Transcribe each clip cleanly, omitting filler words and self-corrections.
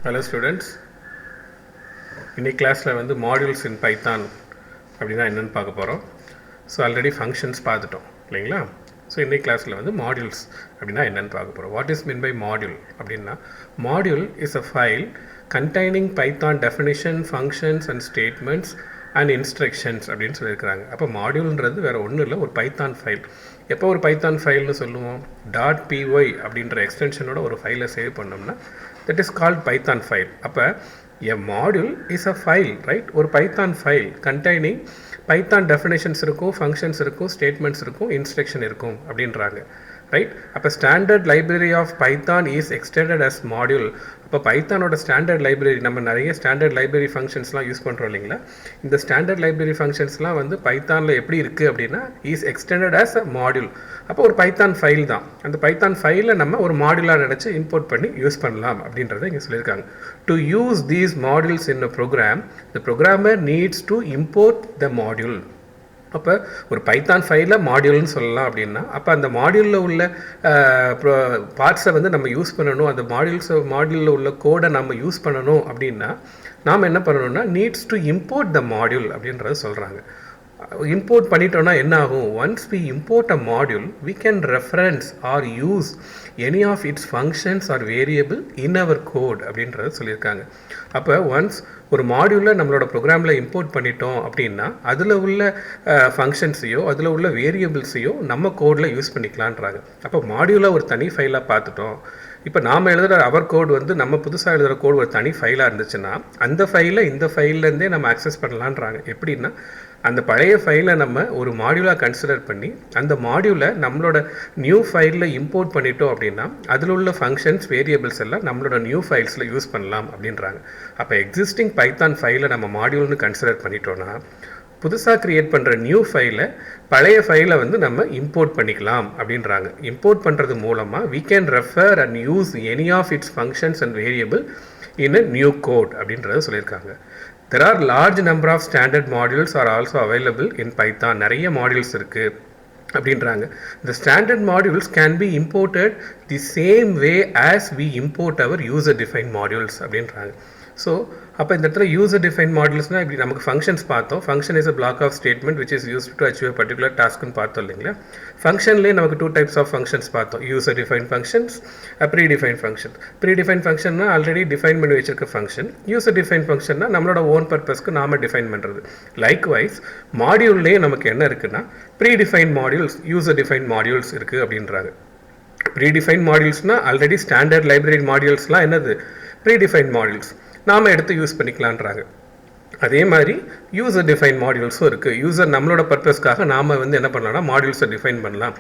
Hello students, இன்னைக்கு கிளாஸில் வந்து மாடியூல்ஸ் இன் பைத்தான் அப்படின்னா என்னென்னு பார்க்க போகிறோம். ஸோ ஆல்ரெடி ஃபங்க்ஷன்ஸ் பார்த்துட்டோம் இல்லைங்களா. ஸோ இன்னைக்கு கிளாஸில் வந்து மாடியூல்ஸ் அப்படின்னா என்னென்னு பார்க்க போகிறோம். What is meant by module அப்படின்னா, module is a file containing Python definition, functions and statements and instructions அப்படின்னு சொல்லியிருக்கிறாங்க. அப்போ மாடியூல்ன்றது வேறு ஒன்றும் இல்லை, ஒரு பைத்தான் ஃபைல். எப்போ ஒரு பைத்தான் ஃபைல்னு சொல்லுவோம், .py அப்படின்ற எக்ஸ்டென்ஷனோட ஒரு ஃபைலை சேவ் பண்ணோம்னா that is called Python file. அப்போ a module is a file, right? ஒரு Python file containing Python definitions இருக்கும், functions இருக்கும், statements இருக்கும், instruction இருக்கும் அப்படின்றாங்க, ரைட்? அப்போ standard library of Python is extended as module. அப்போ பைத்தானோட ஸ்டாண்டர்ட் லைப்ரரி, நம்ம நிறைய ஸ்டாண்டர்ட் லைப்ரரி ஃபங்க்ஷன்ஸ்லாம் யூஸ் பண்ணுறோம் இல்லைங்களா. இந்த ஸ்டாண்டர்ட் லைப்ரரி ஃபங்க்ஷன்ஸ்லாம் வந்து பைத்தானில் எப்படி இருக்குது அப்படின்னா is extended as a module. அப்போ ஒரு பைத்தான் ஃபைல் தான். அந்த பைத்தான் ஃபைலை நம்ம ஒரு மாடியூலாக நினச்சி இம்போர்ட் பண்ணி யூஸ் பண்ணலாம் அப்படின்றத இங்கே சொல்லியிருக்காங்க. To use these modules in a program, the programmer needs to import the module. அப்போ ஒரு பைத்தான் ஃபைலில் மாடியூல்னு சொல்லலாம் அப்படின்னா, அப்போ அந்த மாடியூலில் உள்ள பார்ட்ஸை வந்து நம்ம யூஸ் பண்ணணும், அந்த மாடியூலில் உள்ள கோடை நம்ம யூஸ் பண்ணணும் அப்படின்னா நாம் என்ன பண்ணணும்னா needs to import the module அப்படின்றத சொல்கிறாங்க. இம்போர்ட் பண்ணிட்டோன்னா என்ன ஆகும், once we import a module we can reference or use any of its functions or variable in our code அப்படின்றத சொல்லியிருக்காங்க. அப்போ ஒன்ஸ் ஒரு மாடியூலில் நம்மளோட ப்ரோக்ராமில் இம்போர்ட் பண்ணிட்டோம் அப்படின்னா அதில் உள்ள ஃபங்க்ஷன்ஸையோ அதில் உள்ள வேரியபிள்ஸையோ நம்ம கோடில் யூஸ் பண்ணிக்கலான்றாங்க. அப்போ மாடியூலை ஒரு தனி ஃபைலாக பார்த்துட்டோம். இப்போ நாம் எழுதுகிற அவர் கோட் வந்து நம்ம புதுசாக எழுதுகிற கோட் ஒரு தனி ஃபைலாக இருந்துச்சுன்னா அந்த ஃபைலை இந்த ஃபைல்லேருந்தே நம்ம ஆக்சஸ் பண்ணலான்றாங்க. எப்படின்னா, அந்த பழைய ஃபைலை நம்ம ஒரு மாடியூலாக கன்சிடர் பண்ணி அந்த மாடியூலை நம்மளோட நியூ ஃபைலில் இம்போர்ட் பண்ணிட்டோம் அப்படின்னா அதில் உள்ள ஃபங்க்ஷன்ஸ், வேரியபிள்ஸ் எல்லாம் நம்மளோட நியூ ஃபைல்ஸில் யூஸ் பண்ணலாம் அப்படின்றாங்க. அப்போ எக்ஸிஸ்டிங் பைத்தான் ஃபைலை நம்ம மாடியூல்னு கன்சிடர் பண்ணிட்டோன்னா புதுசாக க்ரியேட் பண்ணுற நியூ ஃபைலை பழைய ஃபைலை வந்து நம்ம இம்போர்ட் பண்ணிக்கலாம் அப்படின்றாங்க. இம்போர்ட் பண்ணுறது மூலமாக we can refer and use any of its functions and variable in a new code அப்படின்றத சொல்லியிருக்காங்க. There are large number of standard modules are also available in Python. நிறைய மாடியூல்ஸ் இருக்குது அப்படின்றாங்க. The standard modules can be imported the same way as we import our user defined modules அப்படின்றாங்க. So அப்போ இந்த இடத்துல user define மாடியூல்ஸ்னால் இப்படி நமக்கு functions பார்த்தோம். Function is a block of statement which is used to achieve particular டாஸ்க்னு பார்த்தோம் இல்லைங்களா. ஃபங்க்ஷன்லேயே நமக்கு 2 டைப்ஸ் ஆஃப் ஃபங்க்ஷன்ஸ் பார்த்தோம், user define functions, pre define function. Pre define ஃபங்க்ஷன்னா ஆல்ரெடி டிஃபைன் பண்ணி வச்சிருக்க ஃபங்க்ஷன். யூசர் டிஃபைன் ஃபங்க்ஷன்னா நம்மளோட ஓன் பர்பஸ்க்கு நாம டிஃபைன் பண்ணுறது. லைக்வைஸ் மாடியூல்லேயே நமக்கு என்ன இருக்குன்னா pre define modules, user define modules இருக்குது அப்படின்றாங்க. ப்ரீ டிஃபைன் மாடியூல்ஸ்னால் ஆல்ரெடி ஸ்டாண்டர்ட் லைப்ரரி மாடியூல்ஸ்லாம் என்னது, ப்ரீ டிஃபைன் மாடியூல்ஸ் நாம் எடுத்து யூஸ் பண்ணிக்கலான்றாங்க. அதே மாதிரி யூசர் டிஃபைன் மாடியூல்ஸும் இருக்குது. யூசர் நம்மளோட பர்பஸ்க்காக நாம் வந்து என்ன பண்ணலாம்னா மாடியூல்ஸை டிஃபைன் பண்ணலாம்.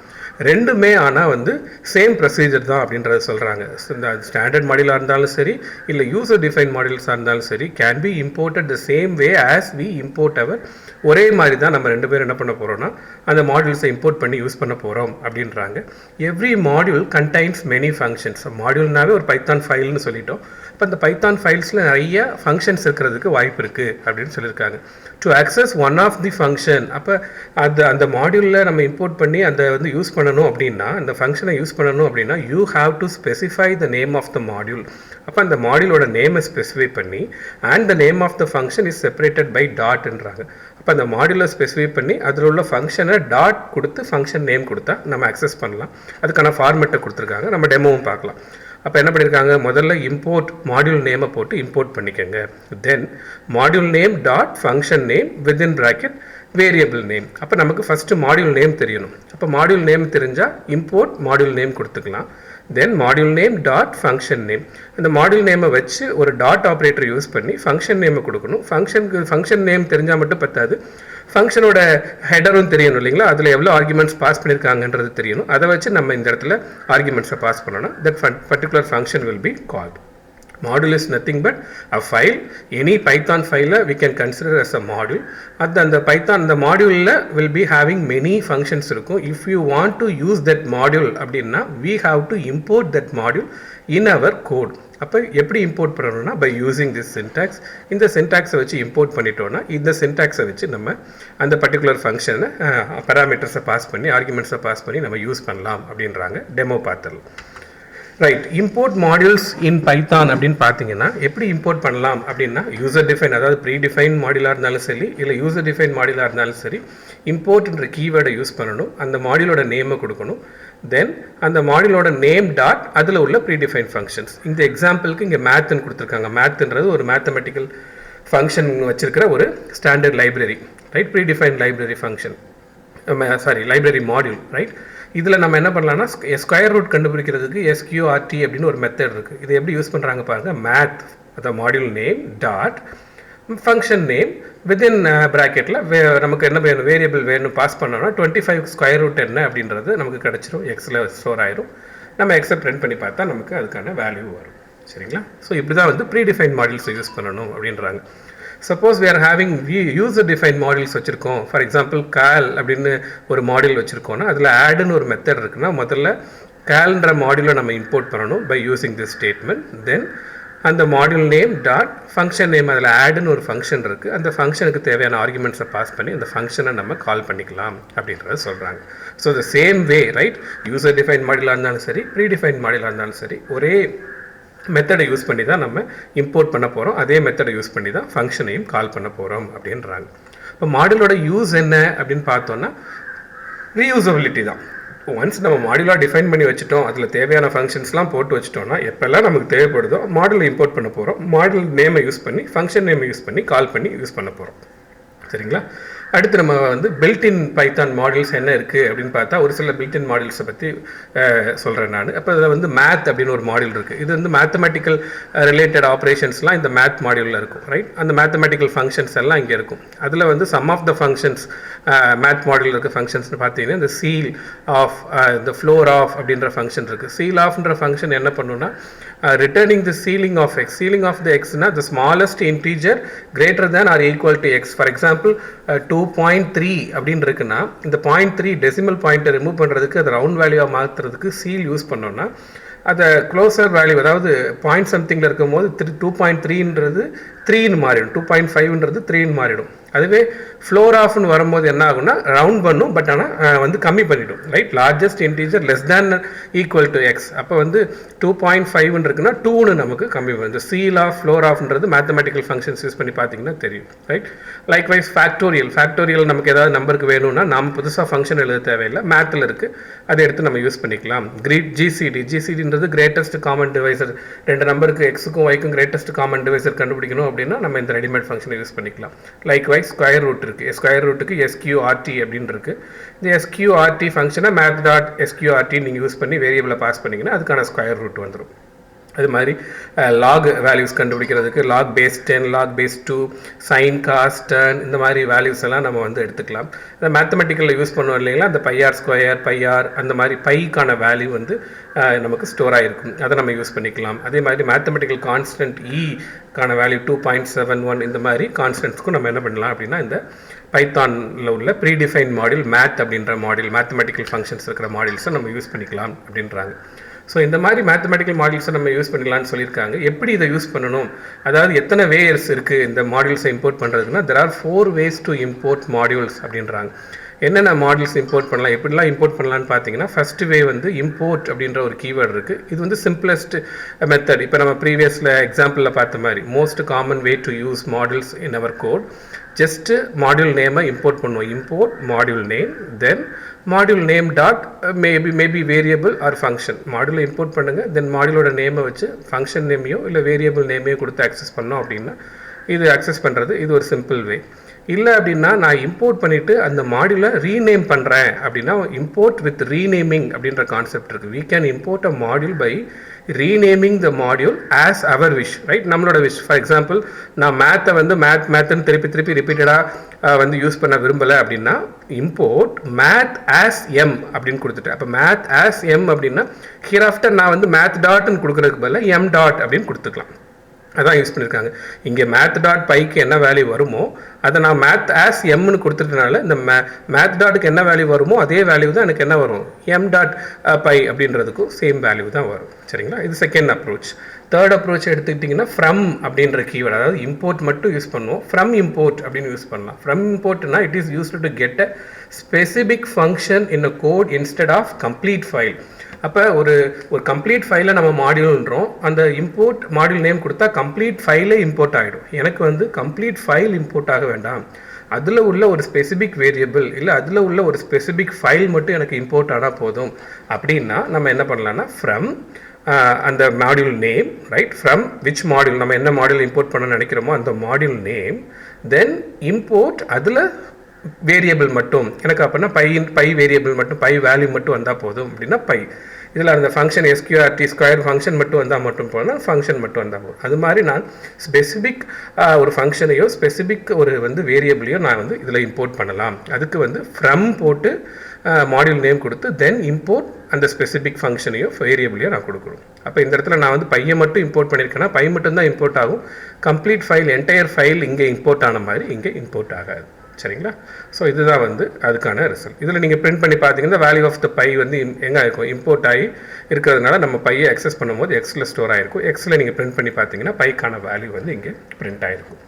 ரெண்டுமே ஆனால் வந்து சேம் ப்ரொசீஜர் தான் அப்படின்றத சொல்கிறாங்க. இந்த ஸ்டாண்டர்ட் மாடியூலாக இருந்தாலும் சரி இல்லை யூசர் டிஃபைன் மாடியூல்ஸாக இருந்தாலும் சரி can be imported the same way as we import our. ஒரே மாதிரி தான் நம்ம ரெண்டு பேரும் என்ன பண்ண போகிறோம்னா அந்த மாடியூல்ஸை இம்போர்ட் பண்ணி யூஸ் பண்ண போகிறோம் அப்படின்றாங்க. Every module contains many functions. மாடியூல்னாவே ஒரு பைத்தான் ஃபைல்னு சொல்லிட்டோம். இப்போ இந்த பைத்தான் ஃபைல்ஸில் நிறைய ஃபங்க்ஷன்ஸ் இருக்கிறதுக்கு வாய்ப்பு இருக்குது அப்படின்னு சொல்லியிருக்காங்க. To access one of the function, அப்போ அந்த மாடியூலில் நம்ம இம்போர்ட் பண்ணி அதை வந்து யூஸ் பண்ணணும் அப்படின்னா, அந்த ஃபங்க்ஷனை யூஸ் பண்ணணும் அப்படின்னா you have to specify the name of the module. அப்போ அந்த மாடியூலோட நேமை ஸ்பெசிஃபை பண்ணி and the name of the function is separated by டாட்ன்றாங்க. அப்போ அந்த மாடியூலை ஸ்பெசிஃபை பண்ணி அதில் உள்ள ஃபங்க்ஷனை டாட் கொடுத்து ஃபங்க்ஷன் நேம் கொடுத்தா நம்ம அக்சஸ் பண்ணலாம். அதுக்கான ஃபார்மெட்டை கொடுத்துருக்காங்க, நம்ம டெமோவும் பார்க்கலாம். அப்போ என்ன பண்ணியிருக்காங்க, முதல்ல இம்போர்ட் மாடியூல் நேமை போட்டு இம்போர்ட் பண்ணிக்கோங்க. Then module name dot function name within bracket variable name. அப்போ நமக்கு ஃபஸ்ட்டு மாடியூல் நேம் தெரியணும். அப்போ மாடியூல் நேம் தெரிஞ்சால் இம்போர்ட் மாடியூல் நேம் கொடுத்துக்கலாம். Then module name dot function name. அந்த மாடியூல் நேமை வச்சு ஒரு டாட் ஆப்ரேட்டர் யூஸ் பண்ணி ஃபங்க்ஷன் நேமை கொடுக்கணும். ஃபங்க்ஷன் நேம் தெரிஞ்சால் மட்டும் பத்தாது, ஃபங்க்ஷனோட ஹெடரும் தெரியணும் இல்லைங்களா. அதில் எவ்வளோ ஆர்குமெண்ட்ஸ் பாஸ் பண்ணியிருக்காங்கன்றது தெரியணும். அதை வச்சு நம்ம இந்த இடத்துல ஆர்குமெண்ட்ஸை பாஸ் பண்ணோன்னா that particular function will be called. Module is nothing but a file. Any Python file we can consider as a module. அந்த Python the module will be having many functions இருக்கும். If you want to use that module அப்படின்னா we have to import that module in our code. அப்போ எப்படி import பண்ணணும்னா by using this syntax. இந்த சின்டாக்ஸை வச்சு import பண்ணிட்டோன்னா இந்த சின்டாக்ஸை வச்சு நம்ம அந்த பர்டிகுலர் ஃபங்க்ஷனை பேராமீட்டர்ஸை பாஸ் பண்ணி ஆர்குமெண்ட்ஸை பாஸ் பண்ணி நம்ம யூஸ் பண்ணலாம் அப்படின்றாங்க. டெமோ பார்த்துடலாம். ரைட், இம்போர்ட் மாடியூல்ஸ் இன் பைத்தான் அப்படின்னு பார்த்தீங்கன்னா எப்படி இம்போர்ட் பண்ணலாம் அப்படின்னா, யூசர் டிஃபைன், அதாவது ப்ரீ டிஃபைன் மாடியூலாக இருந்தாலும் சரி, இல்லை யூசர் டிஃபைன் மாடியூலாக இருந்தாலும் சரி, இம்போர்ட்ன்ற கீவேர்டை யூஸ் பண்ணணும், அந்த மாடியூலோட நேமை கொடுக்கணும், தென் அந்த மாடியூலோட நேம் டாட் அதில் உள்ள ப்ரீ டிஃபைன் ஃபங்க்ஷன்ஸ். இந்த எக்ஸாம்பிளுக்கு இங்கே மேத்ன்னு கொடுத்துருக்காங்க. மேத்ன்றது ஒரு மேத்தமெட்டிக்கல் ஃபங்க்ஷன் வச்சிருக்கிற ஒரு standard library, right, pre define library function, library module, right. இதில் நம்ம என்ன பண்ணலாம்னா, ஸ்கொயர் ரூட் கண்டுபிடிக்கிறதுக்கு SQRT அப்படின்னு ஒரு மெத்தட் இருக்குது. இது எப்படி யூஸ் பண்ணுறாங்க பாருங்கள். மேத் அந்த module name dot function name within ப்ராக்கெட்டில் நமக்கு என்ன வேணும், வேரியபிள் வேணும் பாஸ் பண்ணோம்னா 25 ஸ்கொயர் ரூட் என்ன அப்படின்றது நமக்கு கிடச்சிரும், எக்ஸில் ஸ்டோர் ஆயிரும். நம்ம எக்ஸை பிரிண்ட் பண்ணி பார்த்தா நமக்கு அதுக்கான வேல்யூ வரும். சரிங்களா? ஸோ இப்படி தான் வந்து ப்ரீ டிஃபைன் மாடியூல்ஸை யூஸ் பண்ணணும் அப்படின்றாங்க. Suppose we are having user define modules வச்சுருக்கோம், ஃபார் எக்ஸாம்பிள் கால் அப்படின்னு ஒரு மாடியூல் வச்சுருக்கோன்னா அதில் ஆடுன்னு ஒரு மெத்தட் இருக்குன்னா முதல்ல கால்ன்ற மாடியூலை நம்ம இம்போர்ட் பண்ணணும் பை யூஸிங் திஸ் ஸ்டேட்மெண்ட். தென் அந்த module name dot function name, அதில் ஆடுன்னு ஒரு ஃபங்க்ஷன் இருக்குது, அந்த ஃபங்க்ஷனுக்கு தேவையான ஆர்குமெண்ட்ஸை பாஸ் பண்ணி அந்த ஃபங்க்ஷனை நம்ம கால் பண்ணிக்கலாம் அப்படின்றத சொல்கிறாங்க. So the same way, right, user define மாடியூலாக இருந்தாலும் சரி, ப்ரீ டிஃபைன் மாடியூலாக இருந்தாலும் சரி, ஒரே மெத்தடை யூஸ் பண்ணி தான் நம்ம இம்போர்ட் பண்ண போகிறோம், அதே மெத்தடை யூஸ் பண்ணி தான் ஃபங்க்ஷனையும் கால் பண்ண போகிறோம் அப்படின்றாங்க. இப்போ மாடியூலோட யூஸ் என்ன அப்படின்னு பார்த்தோன்னா ரீயூசபிலிட்டி தான். ஒன்ஸ் நம்ம மாடியூலாக டிஃபைன் பண்ணி வச்சுட்டோம், அதில் தேவையான ஃபங்க்ஷன்ஸ்லாம் போட்டு வச்சுட்டோம்னா எப்போல்லாம் நமக்கு தேவைப்படுதோ மாடியூலை இம்போர்ட் பண்ண போகிறோம், மாடியூல் நேமை யூஸ் பண்ணி ஃபங்க்ஷன் நேமை யூஸ் பண்ணி கால் பண்ணி யூஸ் பண்ண போகிறோம். சரிங்களா? அடுத்து நம்ம வந்து பில்ட்இன் பைத்தான் மாடியூல்ஸ் என்ன இருக்குது அப்படின்னு பார்த்தா ஒரு சில பில்ட்இன் மாடியூல்ஸை பற்றி சொல்கிறேன் நான். அப்போ அதில் வந்து மேத் அப்படின்னு ஒரு மாடியூல் இருக்குது. இது வந்து மேத்தமெட்டிக்கல் ரிலேட்டட் ஆப்ரேஷன்ஸ்லாம் இந்த மேத் மாடியூலில் இருக்கும், ரைட். அந்த மேத்தமெட்டிக்கல் ஃபங்க்ஷன்ஸ் எல்லாம் இங்கே இருக்கும். அதில் வந்து some of the functions math மாடியூலில் இருக்க ஃபங்க்ஷன்ஸ்னு பார்த்தீங்கன்னா இந்த சீல் ஆஃப், இந்த ஃப்ளோர் ஆஃப் அப்படின்ற ஃபங்க்ஷன் இருக்குது. சீல் ஆஃப்ன்ற ஃபங்க்ஷன் என்ன பண்ணுன்னா, returning the ceiling of x. Ceiling of the எக்ஸ்னா the smallest integer greater than or equal to x. For example 2.3 அப்படின்னு இருக்குன்னா இந்த 0.3 டெசிமல் பாயிண்ட்டை ரிமூவ் பண்ணுறதுக்கு, அதை ரவுண்ட் வேல்யூவாக மாற்றுறதுக்கு சீல் யூஸ் பண்ணோன்னா அதை க்ளோசர் வேல்யூ, அதாவது பாயிண்ட் சம்திங்கில் இருக்கும் போது 2.3ன்றது 3ன்னு மாறிடும், 2.5ன்றது 3ன்னு மாறிடும். அதுவே ஃப்ளோர் ஆஃப்னு வரும்போது என்ன ஆகும்னா ரவுண்ட் பண்ணும், பட் ஆனால் வந்து கம்மி பண்ணிடும், right. Largest integer less than equal to x. அப்போ வந்து 2.5 இருக்குன்னா 2ன்னு நமக்கு கம்மி பண்ணுது. சீல் ஆஃப், ஃப்ளோர் ஆஃப்ன்றது மேத்தமெட்டிக்கல் ஃபங்க்ஷன்ஸ் யூஸ் பண்ணி பார்த்தீங்கன்னா தெரியும், ரைட். லைக்வைஸ் ஃபேக்டோரியல் நமக்கு ஏதாவது நம்பருக்கு வேணும்னா நம்ம புதுசாக ஃபங்க்ஷன் எழுத தேவையில்லை, மேத்தில் இருக்குது, அதை எடுத்து நம்ம யூஸ் பண்ணிக்கலாம். ஜிசிடின்றது கிரேட்டஸ்ட் காமன் டிவைசர். ரெண்டு நம்பருக்கு எக்ஸுக்கும் ஒய்க்கும் கிரேட்டஸ்ட் காமன் டிவைசர் கண்டுபிடிக்கணும் அப்படின்னா நம்ம இந்த ரெடிமேட் ஃபங்க்ஷனை யூஸ் பண்ணிக்கலாம். லைக்வைஸ் ஸ்கொயர் ரூட் இருக்குது, ஸ்கொயர் ரூட்டுக்கு SQRT அப்படின்னு இருக்குது. இந்த SQRT ஃபங்க்ஷனை மேத் டாட் SQRT நீங்கள் யூஸ் பண்ணி வேரியபிளை பாஸ் பண்ணிங்கன்னா அதுக்கான ஸ்கொயர் ரூட் வந்துடும். அது மாதிரி லாக் வேல்யூஸ் கண்டுபிடிக்கிறதுக்கு log base 10, log base 2, sine, cos, tan, இந்த மாதிரி வேல்யூஸ் எல்லாம் நம்ம வந்து எடுத்துக்கலாம். இந்த மேத்தமெட்டிக்கலில் யூஸ் பண்ணுவோம் இல்லைங்களா, அந்த பையார் ஸ்கொயர், பையார், அந்த மாதிரி பைக்கான வேல்யூ வந்து நமக்கு ஸ்டோர் ஆகிருக்கும், அதை நம்ம யூஸ் பண்ணிக்கலாம். அதே மாதிரி மேத்தமெட்டிக்கல் கான்ஸ்டன்ட் கான வேல்யூ 2.71, இந்த மாதிரி கான்ஸ்டன்ட்ஸ்க்கும் நம்ம என்ன பண்ணலாம் அப்படின்னா இந்த பைத்தானில் உள்ள ப்ரீடிஃபைன் மாடியூல் மேத் அப்படின்ற மாடியூல், மேத்தமெட்டிக்கல் ஃபங்க்ஷன்ஸ் இருக்கிற மாடியூல்ஸை நம்ம யூஸ் பண்ணிக்கலாம் அப்படின்றாங்க. ஸோ இந்த மாதிரி மேத்தமெட்டிக்கல் மாடியூல்ஸை நம்ம யூஸ் பண்ணிக்கலாம்னு சொல்லியிருக்காங்க. எப்படி இதை யூஸ் பண்ணணும், அதாவது எத்தனை வேஸ் இருக்குது இந்த மாடியூல்ஸை import பண்ணுறதுக்குன்னா, there are 4 ways to import modules அப்படின்றாங்க. என்னென்ன மாடியூல்ஸ் இம்போர்ட் பண்ணலாம், எப்படிலாம் இம்போர்ட் பண்ணலான்னு பார்த்தீங்கன்னா, ஃபர்ஸ்ட் வே வந்து இம்போர்ட் அப்படின்ற ஒரு கீவேர்டு இருக்குது. இது வந்து சிம்பிளஸ்ட் மெத்தட். இப்போ நம்ம ப்ரீவியஸில் எக்ஸாம்பிளில் பார்த்த மாதிரி most common way to use modules in our code. Just module நேமை இம்போர்ட் பண்ணுவோம், import module name, then module name dot maybe variable or function. மாடியூலை இம்போர்ட் பண்ணுங்கள், தென் மாடியூலோட நேமை வச்சு ஃபங்க்ஷன் நேமையோ இல்லை வேரியபிள் நேமையோ கொடுத்து ஆக்சஸ் பண்ணோம் அப்படின்னா இது ஆக்சஸ் பண்ணுறது இது ஒரு சிம்பிள் வே. இல்லை அப்படின்னா நான் இம்போர்ட் பண்ணிவிட்டு அந்த மாடியூலை ரீநேம் பண்ணுறேன் அப்படின்னா இம்போர்ட் வித் ரீநேமிங் அப்படின்ற கான்செப்ட் இருக்குது. we can import a module by renaming the module as our wish, right, நம்மளோட விஷ். ஃபார் எக்ஸாம்பிள் நான் மேத்தை வந்து மேத்துன்னு திருப்பி ரிப்பீட்டடாக வந்து யூஸ் பண்ண விரும்பலை அப்படின்னா இம்போர்ட் மேத் ஆஸ் எம் அப்படின்னு கொடுத்துட்டு, அப்போ மேத் ஆஸ் எம் அப்படின்னா ஹியர் ஆஃப்டர் நான் வந்து மேத் டாட்னு கொடுக்குறதுக்கு பதிலாக எம் டாட் அப்படின்னு கொடுத்துக்கலாம். அதான் யூஸ் பண்ணியிருக்காங்க. இங்கே மேத் டாட் பைக்கு என்ன வேல்யூ வருமோ அதை நான் மேத் ஆஸ் எம்னு கொடுத்துட்டனால இந்த மேத் டாட்டுக்கு என்ன வேல்யூ வருமோ அதே வேல்யூ தான் எனக்கு என்ன வரும், எம் டாட் பை அப்படின்றதுக்கும் சேம் வேல்யூ தான் வரும். சரிங்களா? இது செகண்ட் அப்ரோச். தேர்ட் அப்ரோச் எடுத்துக்கிட்டிங்கன்னா ஃப்ரம் அப்படின்ற கீவேர்டு, அதாவது இம்போர்ட் மட்டும் யூஸ் பண்ணுவோம், ஃப்ரம் இம்போர்ட் அப்படின்னு யூஸ் பண்ணலாம். ஃப்ரம் இம்போர்ட்னா it is used to get a specific function in a code instead of complete file. அப்போ ஒரு கம்ப்ளீட் ஃபைலை நம்ம மாடியூல்ன்றோம், அந்த இம்போர்ட் மாடியூல் நேம் கொடுத்தா கம்ப்ளீட் ஃபைலே இம்போர்ட் ஆகிடும். எனக்கு வந்து கம்ப்ளீட் ஃபைல் இம்போர்ட் ஆக வேண்டாம், அதில் உள்ள ஒரு ஸ்பெசிபிக் வேரியபிள் இல்லை அதில் உள்ள ஒரு ஸ்பெசிபிக் ஃபைல் மட்டும் எனக்கு இம்போர்ட் ஆனால் போதும். அப்படின்னா நம்ம என்ன பண்ணலாம்னா ஃப்ரம் அந்த module name, right, from which module, நம்ம என்ன மாடியூல் இம்போர்ட் பண்ண நினைக்கிறோமோ அந்த மாடியூல் நேம், தென் இம்போர்ட் அதில் வேரியபிள் மட்டும் எனக்கு அப்படின்னா பை வேரியபிள் மட்டும், பை வேல்யூ மட்டும் வந்தால் போதும். அப்படின்னா பை இதில் அந்த ஃபங்க்ஷன் எஸ்கியூஆர்டி ஸ்கொயர் ஃபங்க்ஷன் மட்டும் வந்தால் மட்டும் போனால் ஃபங்க்ஷன் மட்டும் வந்தால் போதும். அது மாதிரி நான் ஸ்பெசிபிக் ஒரு ஃபங்க்ஷனையோ ஸ்பெசிபிக் ஒரு வந்து வேரியபிளையோ நான் வந்து இதில் இம்போர்ட் பண்ணலாம். அதுக்கு வந்து ஃப்ரம் போட்டு மாடியூல் நேம் கொடுத்து தென் இம்போர்ட் அந்த ஸ்பெசிபிக் ஃபங்க்ஷனையோ வேரியபிளையோ நான் கொடுக்கணும். அப்போ இந்த இடத்துல நான் வந்து பையை மட்டும் இம்போர்ட் பண்ணியிருக்கேன்னா பை மட்டும்தான் இம்போர்ட் ஆகும். கம்ப்ளீட் ஃபைல் என்டையர் ஃபைல் இங்கே இம்போர்ட் ஆன மாதிரி இங்கே இம்போர்ட் ஆகாது. சரிங்களா? ஸோ இதுதான் வந்து அதுக்கான ரிசல்ட். இதில் நீங்கள் பிரிண்ட் பண்ணி பார்த்தீங்கன்னா வேல்யூ ஆஃப் த பை வந்து எங்கே இருக்கும், இம்போர்ட் ஆகி இருக்கிறதுனால நம்ம பையை அக்சஸ் பண்ணும்போது எக்ஸில் ஸ்டோர் ஆகிருக்கும். எக்ஸில் நீங்கள் பிரிண்ட் பண்ணி பார்த்தீங்கன்னா பைக்கான வேல்யூ வந்து இங்கே பிரிண்ட் ஆகிருக்கும்.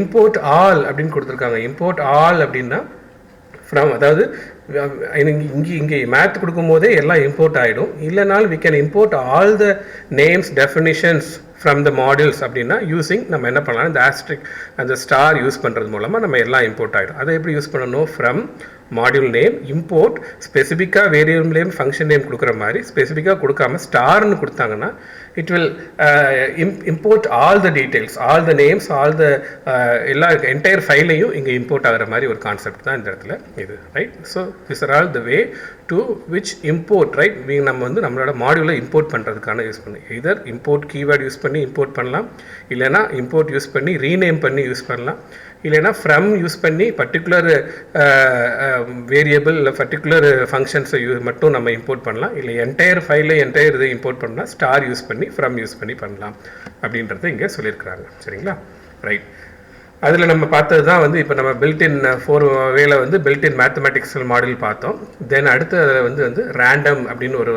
இம்போர்ட் ஆல் அப்படின்னு கொடுத்துருக்காங்க. இம்போர்ட் ஆல் அப்படின்னா ஃப்ரம், அதாவது இங்கே மேத் கொடுக்கும்போதே எல்லாம் இம்போர்ட் ஆகிடும். இல்லைனாலும் we can import all the names definitions from the modules அப்படின்னா யூஸிங் நம்ம என்ன பண்ணலாம், இந்த ஆஸ்ட்ரிக் அந்த ஸ்டார் யூஸ் பண்ணுறது மூலமாக நம்ம எல்லாம் இம்போர்ட் ஆகிடும். அதை எப்படி யூஸ் பண்ணணும், ஃப்ரம் மாடியூல் நேம் இம்போர்ட் ஸ்பெசிஃபிக்காக வேரியபிள் நேம் ஃபங்க்ஷன் நேம் கொடுக்குற மாதிரி ஸ்பெசிஃபிக்காக கொடுக்காம ஸ்டார்னு கொடுத்தாங்கன்னா it will import all the details, all the names, all the எல்லா என்டையர் ஃபைலையும் இங்கே இம்போர்ட் ஆகிற மாதிரி ஒரு கான்செப்ட் தான் இந்த இடத்துல இது, right. So this are all the way to which import, right. நம்ம வந்து நம்மளோட மாடியூலை இம்போர்ட் பண்ணுறதுக்கான யூஸ் பண்ணி எதர் இம்போர்ட் கீவேர்ட் யூஸ் பண்ணி இம்போர்ட் பண்ணலாம், இல்லைனா இம்போர்ட் யூஸ் பண்ணி ரீநேம் பண்ணி யூஸ் பண்ணலாம், இல்லைனா ஃப்ரம் யூஸ் பண்ணி பர்டிகுலர் வேரியபிள் இல்லை பர்டிகுலர் ஃபங்க்ஷன்ஸை மட்டும் நம்ம இம்போர்ட் பண்ணலாம், இல்லை என்டையர் ஃபைலை என்டையர் இதை இம்போர்ட் பண்ணலாம், ஸ்டார் யூஸ் பண்ணி ஃப்ரம் யூஸ் பண்ணி பண்ணலாம் அப்படின்றத இங்கே சொல்லியிருக்கிறாங்க. சரிங்களா? ரைட். அதில் நம்ம பார்த்தது தான் வந்து இப்போ நம்ம பில்டின் 4 வேல வந்து பில்டின் மேத்தமெட்டிக்ஸல் மாடியூல் பார்த்தோம். தென் அடுத்து அதில் வந்து ரேண்டம் அப்படின்னு ஒரு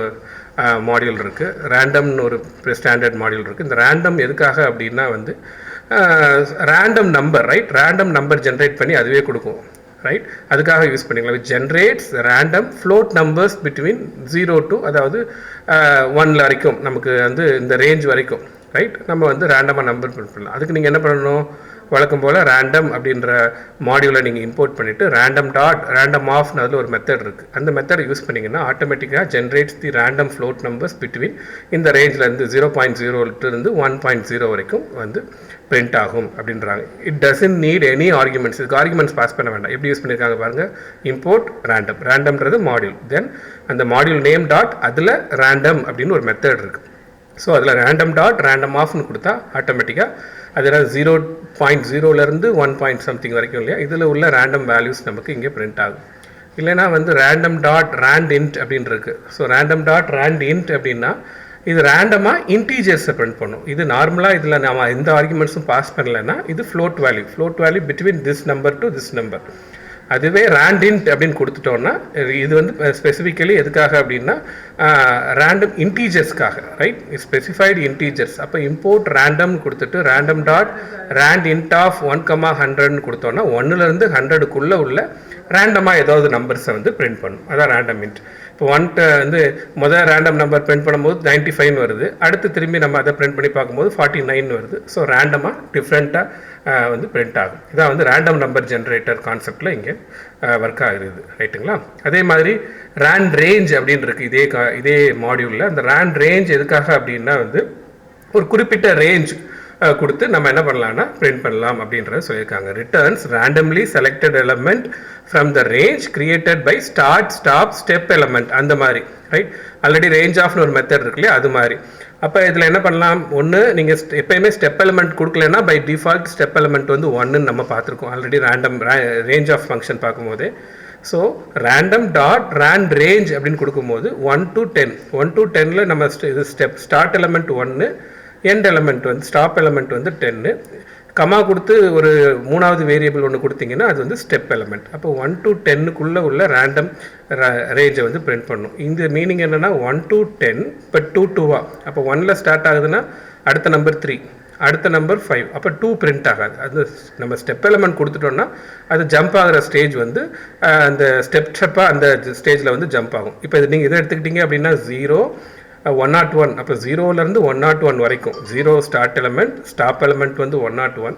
மாடியூல் இருக்குது. ரேண்டம்னு ஒரு ஸ்டாண்டர்ட் மாடியூல் இருக்குது. இந்த ரேண்டம் எதுக்காக அப்படின்னா வந்து random number, right, random number generate பண்ணி அதுவே கொடுக்கும், ரைட். அதுக்காக யூஸ் பண்ணிக்கலாம். It generates random float numbers between 0 to அதாவது 1 வரைக்கும் நமக்கு வந்து இந்த ரேஞ்ச் வரைக்கும், ரைட். நம்ம வந்து ரேண்டமாக நம்பர் பிரிண்ட் பண்ணலாம். அதுக்கு நீங்கள் என்ன பண்ணணும், வழக்கம் போல் ரேண்டம் அப்படின்ற மாடியூலை நீங்கள் இம்போர்ட் பண்ணிவிட்டு ரேண்டம் ஆஃப்னு அதில் ஒரு மெத்தட் இருக்குது. அந்த மெத்தடை யூஸ் பண்ணிங்கன்னா ஆட்டோமேட்டிக்காக ஜென்ரேட்ஸ் தி ரேண்டம் ஃப்ளோட் நம்பர்ஸ் பிட்வீன் இந்த ரேஞ்சிலேருந்து 0.0 1.0 வரைக்கும் வந்து பிரிண்ட் ஆகும் அப்படின்றாங்க. It doesn't need any arguments. இதுக்கு ஆர்குமெண்ட்ஸ் பாஸ் பண்ண வேண்டாம். எப்படி யூஸ் பண்ணியிருக்காங்க பாருங்கள், இம்போர்ட் ரேண்டம், ரேண்டம்ன்றது மாடியூல், தென் அந்த மாடியூல் நேம் டாட் அதில் ரேண்டம் அப்படின்னு ஒரு மெத்தட் இருக்குது. ஸோ அதில் ரேண்டம் டாட் ரேண்டம் ஆஃப்னு கொடுத்தா ஆட்டோமேட்டிக்காக அதில் 0.0லேருந்து 1. வரைக்கும் இல்லையா, இதில் உள்ள ரேண்டம் வேல்யூஸ் நமக்கு இங்கே பிரிண்ட் ஆகும். இல்லைனா வந்து ரேண்டம் டாட் ரேண்ட் இன்ட் அப்படின்னு இருக்குது. So random dot rent int அப்படின்னா இது ரேண்டமாக இன்டீஜர்ஸை பிரிண்ட் பண்ணும். இது நார்மலாக இதில் நம்ம எந்த ஆர்குமெண்ட்ஸும் பாஸ் பண்ணலைன்னா இது float value between this number to this number. அதுவே ரேண்டின்ட் அப்படின்னு கொடுத்துட்டோன்னா இது வந்து ஸ்பெசிஃபிக்கலி எதுக்காக அப்படின்னா ரேண்டம் இன்டீஜர்ஸ்க்காக, ரைட், ஸ்பெசிஃபைடு இன்டீஜர்ஸ். அப்போ இம்போர்ட் ரேண்டம் கொடுத்துட்டு random dot rent int of 1,100ன்னு கொடுத்தோன்னா 1லேருந்து 100க்குள்ளே உள்ள ரேண்டமாக ஏதாவது நம்பர்ஸை வந்து பிரிண்ட் பண்ணும். அதான் ரேண்டம் இன்ட். இப்போ 1 வந்து முதல் ரேண்டம் நம்பர் பிரிண்ட் பண்ணும்போது 95 வருது, அடுத்து திரும்பி நம்ம அதை பிரிண்ட் பண்ணி பார்க்கும்போது 49 வருது. ஸோ ரேண்டமாக டிஃப்ரெண்ட்டாக வந்து பிரிண்ட் ஆகும். இதான் வந்து ரேண்டம் நம்பர் ஜென்ரேட்டர் கான்செப்டில் இங்கே ஒர்க் ஆகுது, ரைட்டுங்களா. அதே மாதிரி ரேண்ட் ரேஞ்ச் அப்படின்னு இருக்குது இதே மாடியூலில். அந்த ரேண்ட் ரேஞ்ச் எதுக்காக அப்படின்னா வந்து ஒரு குறிப்பிட்ட ரேஞ்ச் கொடுத்து நம்ம என்ன பண்ணலாம்னா பிரிண்ட் பண்ணலாம் அப்படின்றத சொல்லியிருக்காங்க. Returns randomly selected element from the range created by start stop step element, அந்த மாதிரி, ரைட். ஆல்ரெடி ரேஞ்ச் ஆஃப்னு ஒரு மெத்தட் இருக்கு இல்லையா, அது மாதிரி. அப்போ இதில் என்ன பண்ணலாம், ஒன்று நீங்கள் எப்பயுமே ஸ்டெப் எலமெண்ட் கொடுக்கலன்னா பை டிஃபால்ட் ஸ்டெப் எலமெண்ட் வந்து 1ன்னு நம்ம பார்த்துருக்கோம் ஆல்ரெடி ரேஞ்ச் ஆஃப் ஃபங்க்ஷன் பார்க்கும்போதே. So random dot rand range அப்படின்னு கொடுக்கும்போது 1 to 10, 1 to 10ல் நம்ம இது ஸ்டார்ட் எலமெண்ட் 1, எண்ட் எலமெண்ட் வந்து ஸ்டாப் எலமெண்ட் வந்து 10, கமா கொடுத்து ஒரு 3வது வேரியபிள் ஒன்று கொடுத்தீங்கன்னா அது வந்து ஸ்டெப் எலமெண்ட். அப்போ 1 to 10க்குள்ளே உள்ள ரேண்டம் ரேஞ்சை வந்து பிரிண்ட் பண்ணும். இந்த மீனிங் என்னென்னா 1 to 10, இப்போ 2 2வா, அப்போ 1ல் ஸ்டார்ட் ஆகுதுன்னா அடுத்த நம்பர் 3, அடுத்த நம்பர் 5. அப்போ 2 பிரிண்ட் ஆகாது. அது நம்ம ஸ்டெப் எலமெண்ட் கொடுத்துட்டோம்னா அது ஜம்ப் ஆகிற ஸ்டேஜ் வந்து அந்த ஸ்டெப்பாக அந்த ஸ்டேஜில் வந்து ஜம்ப் ஆகும். இப்போ இது நீங்கள் இதை எடுத்துக்கிட்டீங்க அப்படின்னா 0 101. அப்போ 0லேருந்து 101 வரைக்கும் 0 ஸ்டார்ட் எலமெண்ட், ஸ்டாப் எலமெண்ட் வந்து 101,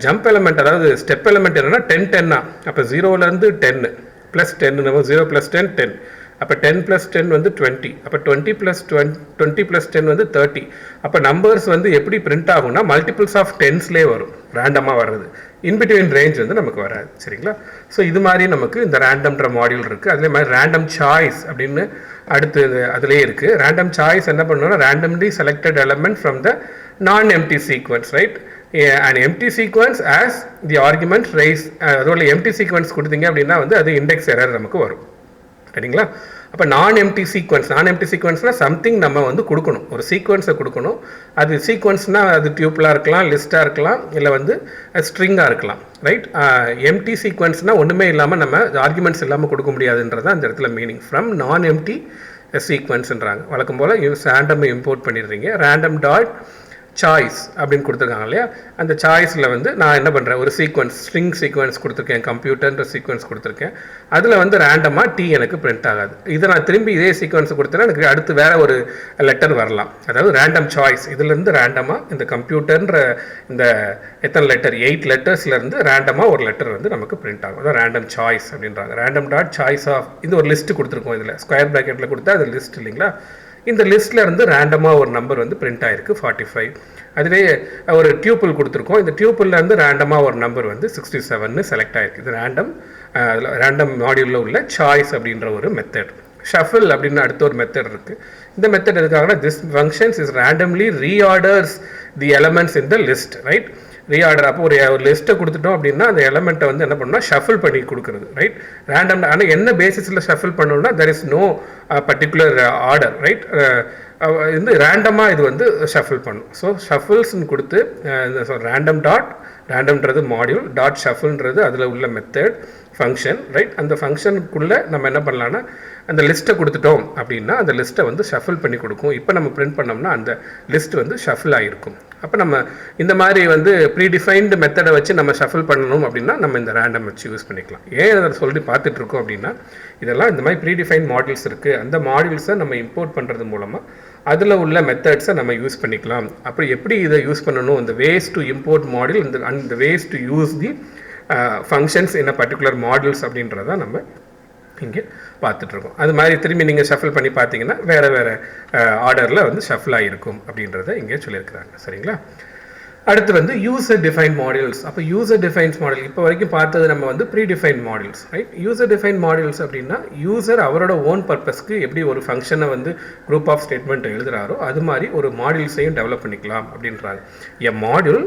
ஜம்ப் எலமெண்ட் அதாவது ஸ்டெப் எலமெண்ட் என்னன்னா 10 10. அப்போ 0லேருந்து 10 ப்ளஸ் 10 நம்ம 0 + 10 10. அப்போ 10 + 10 வந்து 20. அப்போ 20 + 10 வந்து 30. அப்போ நம்பர்ஸ் வந்து எப்படி பிரிண்ட் ஆகும்னா மல்டிபிள்ஸ் ஆஃப் டென்ஸ்லேயே வரும், ரேண்டமாக வர்றது. இன்பிட்வீன் ரேஞ்ச் வந்து நமக்கு வராது. சரிங்களா? ஸோ இது மாதிரி நமக்கு இந்த ரேண்டம்ன்ற மாடியூல் இருக்குது. அதே மாதிரி ரேண்டம் சாய்ஸ் அப்படின்னு அடுத்து அதுலேயே இருக்குது. ரேண்டம் சாய்ஸ் என்ன பண்ணணும்னா randomly selected element from the non empty sequence, right? an empty sequence as the argument raise. அதோட எம்டி சீக்வன்ஸ் கொடுத்தீங்க அப்படின்னா வந்து அது இண்டெக்ஸ் எரர் நமக்கு வரும். சரிங்களா? அப்போ நான் எம்டி சீக்வன்ஸ்னால் சம்திங் நம்ம வந்து கொடுக்கணும், ஒரு சீக்வன்ஸை கொடுக்கணும். அது சீக்வன்ஸ்னால் அது டியூப்லாக இருக்கலாம், லிஸ்ட்டாக இருக்கலாம், இல்லை வந்து ஸ்ட்ரிங்காக இருக்கலாம், ரைட்? எம்டி சீக்வன்ஸ்னால் ஒன்றுமே இல்லாமல் நம்ம ஆர்குமெண்ட்ஸ் இல்லாமல் கொடுக்க முடியாதுன்றதான் அந்த இடத்துல மீனிங். ஃப்ரம் நான் எம்டி சீக்வன்ஸ்ன்றாங்க. வழக்கம் போல் ரேண்டம் இம்போர்ட் பண்ணிடுறீங்க. ரேண்டம் டாட் சாய்ஸ் அப்படின்னு கொடுத்துருக்காங்க இல்லையா? அந்த சாய்ஸில் வந்து நான் என்ன பண்ணுறேன், ஒரு சீக்வன்ஸ் ஸ்ட்ரிங் சீக்வன்ஸ் கொடுத்துருக்கேன், கம்ப்யூட்டர்ன்ற சீக்வன்ஸ் கொடுத்துருக்கேன். அதில் வந்து ரேண்டமாக டி எனக்கு பிரிண்ட் ஆகாது. இதை நான் திரும்பி இதே சீக்வன்ஸ் கொடுத்தேன்னா எனக்கு அடுத்து வேறு ஒரு லெட்டர் வரலாம். அதாவது ரேண்டம் சாய்ஸ் இதிலேருந்து ரேண்டமாக இந்த கம்ப்யூட்டர்ன்ற இந்த எத்தனை லெட்டர் 8 லெட்டர்ஸ்லேருந்து ரேண்டமாக ஒரு லெட்டர் வந்து நமக்கு பிரிண்ட் ஆகும். அதான் ரேண்டம் சாய்ஸ் அப்படின்றாங்க. ரேண்டம் டாட் சாய்ஸ் ஆஃப் இது ஒரு லிஸ்ட்டு கொடுத்துருக்கோம். இதில் ஸ்கொயர் ப்ராக்கெட்டில் கொடுத்தா அது லிஸ்ட் இல்லைங்களா? இந்த லிஸ்ட்டில் இருந்து ரேண்டமாக ஒரு நம்பர் வந்து பிரிண்ட் ஆகிருக்கு 45. அதுவே ஒரு டியூப்பிள் கொடுத்துருக்கோம். இந்த டியூப்பிள்லேருந்து ரேண்டமாக ஒரு நம்பர் வந்து 67 செலக்ட் ஆகிருக்கு. இது அதில் ரேண்டம் மாடியூலில் உள்ள சாய்ஸ் அப்படின்ற ஒரு மெத்தட். ஷஃபிள் அப்படின்னு அடுத்த ஒரு மெத்தட் இருக்குது. இந்த மெத்தட் எதுக்காகனா this functions is randomly reorders the elements in the list, right? Reorder. அப்போ ஒரு லிஸ்ட்டை கொடுத்துட்டோம் அப்படின்னா அந்த எலமெண்ட்டை வந்து என்ன பண்ணால் ஷஃபிள் பண்ணி கொடுக்குறது, ரைட்? ரேண்டம். ஆனால் என்ன பேசிஸில் ஷஃபிள் பண்ணணும்னா there is no particular order, right? வந்து ரேண்டமாக இது வந்து ஷஃபிள் பண்ணும். ஸோ ஷஃபிள்ஸ்ன்னு கொடுத்து ரேண்டம் டாட் ரேண்டம்ன்றது மாடியூல், டாட் ஷஃபிள்ன்றது அதில் உள்ள மெத்தட் ஃபங்க்ஷன், ரைட்? அந்த ஃபங்க்ஷனுக்குள்ளே நம்ம என்ன பண்ணலான்னா அந்த லிஸ்ட்டை கொடுத்துட்டோம் அப்படின்னா அந்த லிஸ்ட்டை வந்து ஷஃபிள் பண்ணி கொடுக்கும். இப்போ நம்ம பிரிண்ட் பண்ணோம்னா அந்த லிஸ்ட் வந்து ஷஃபிள் ஆகிருக்கும். அப்போ நம்ம இந்த மாதிரி வந்து ப்ரீடிஃபைன்டு மெத்தடை வச்சு நம்ம ஷஃபிள் பண்ணணும் அப்படின்னா நம்ம இந்த ரேண்டம் வச்சு யூஸ் பண்ணிக்கலாம். ஏன் அதை சொல்லி பார்த்துட்ருக்கோம் அப்படின்னா இதெல்லாம் இந்த மாதிரி ப்ரீடிஃபைன் மாடியூல்ஸ் இருக்குது. அந்த மாடியூல்ஸை நம்ம இம்போர்ட் பண்ணுறது மூலமாக அதில் உள்ள மெத்தட்ஸை நம்ம யூஸ் பண்ணிக்கலாம். அப்படி எப்படி இதை யூஸ் பண்ணணும், இந்த வேஸ் டு இம்போர்ட் மாடியூல், இந்த ways to use the functions in a particular modules அப்படின்றத நம்ம இங்கே பார்த்துட்ருக்கோம். அது மாதிரி திரும்பி நீங்கள் ஷஃபிள் பண்ணி பார்த்தீங்கன்னா வேறு வேறு ஆர்டரில் வந்து ஷஃபிள் ஆகிருக்கும் அப்படின்றத இங்கே சொல்லியிருக்கிறாங்க. சரிங்களா? அடுத்து வந்து யூசர் டிஃபைன் மாடியூல்ஸ். அப்போ யூசர் டிஃபைன்ஸ் மாடியூல் இப்போ வரைக்கும் பார்த்தது நம்ம வந்து pre define modules, right? User define modules அப்படின்னா யூசர் அவரோட ஓன் பர்பஸ்க்கு எப்படி ஒரு ஃபங்க்ஷனை வந்து குரூப் ஆஃப் ஸ்டேட்மெண்ட் எழுதுகிறாரோ அது மாதிரி ஒரு மாடியூல்ஸையும் டெவலப் பண்ணிக்கலாம் அப்படின்றாங்க. எ மாடியூல்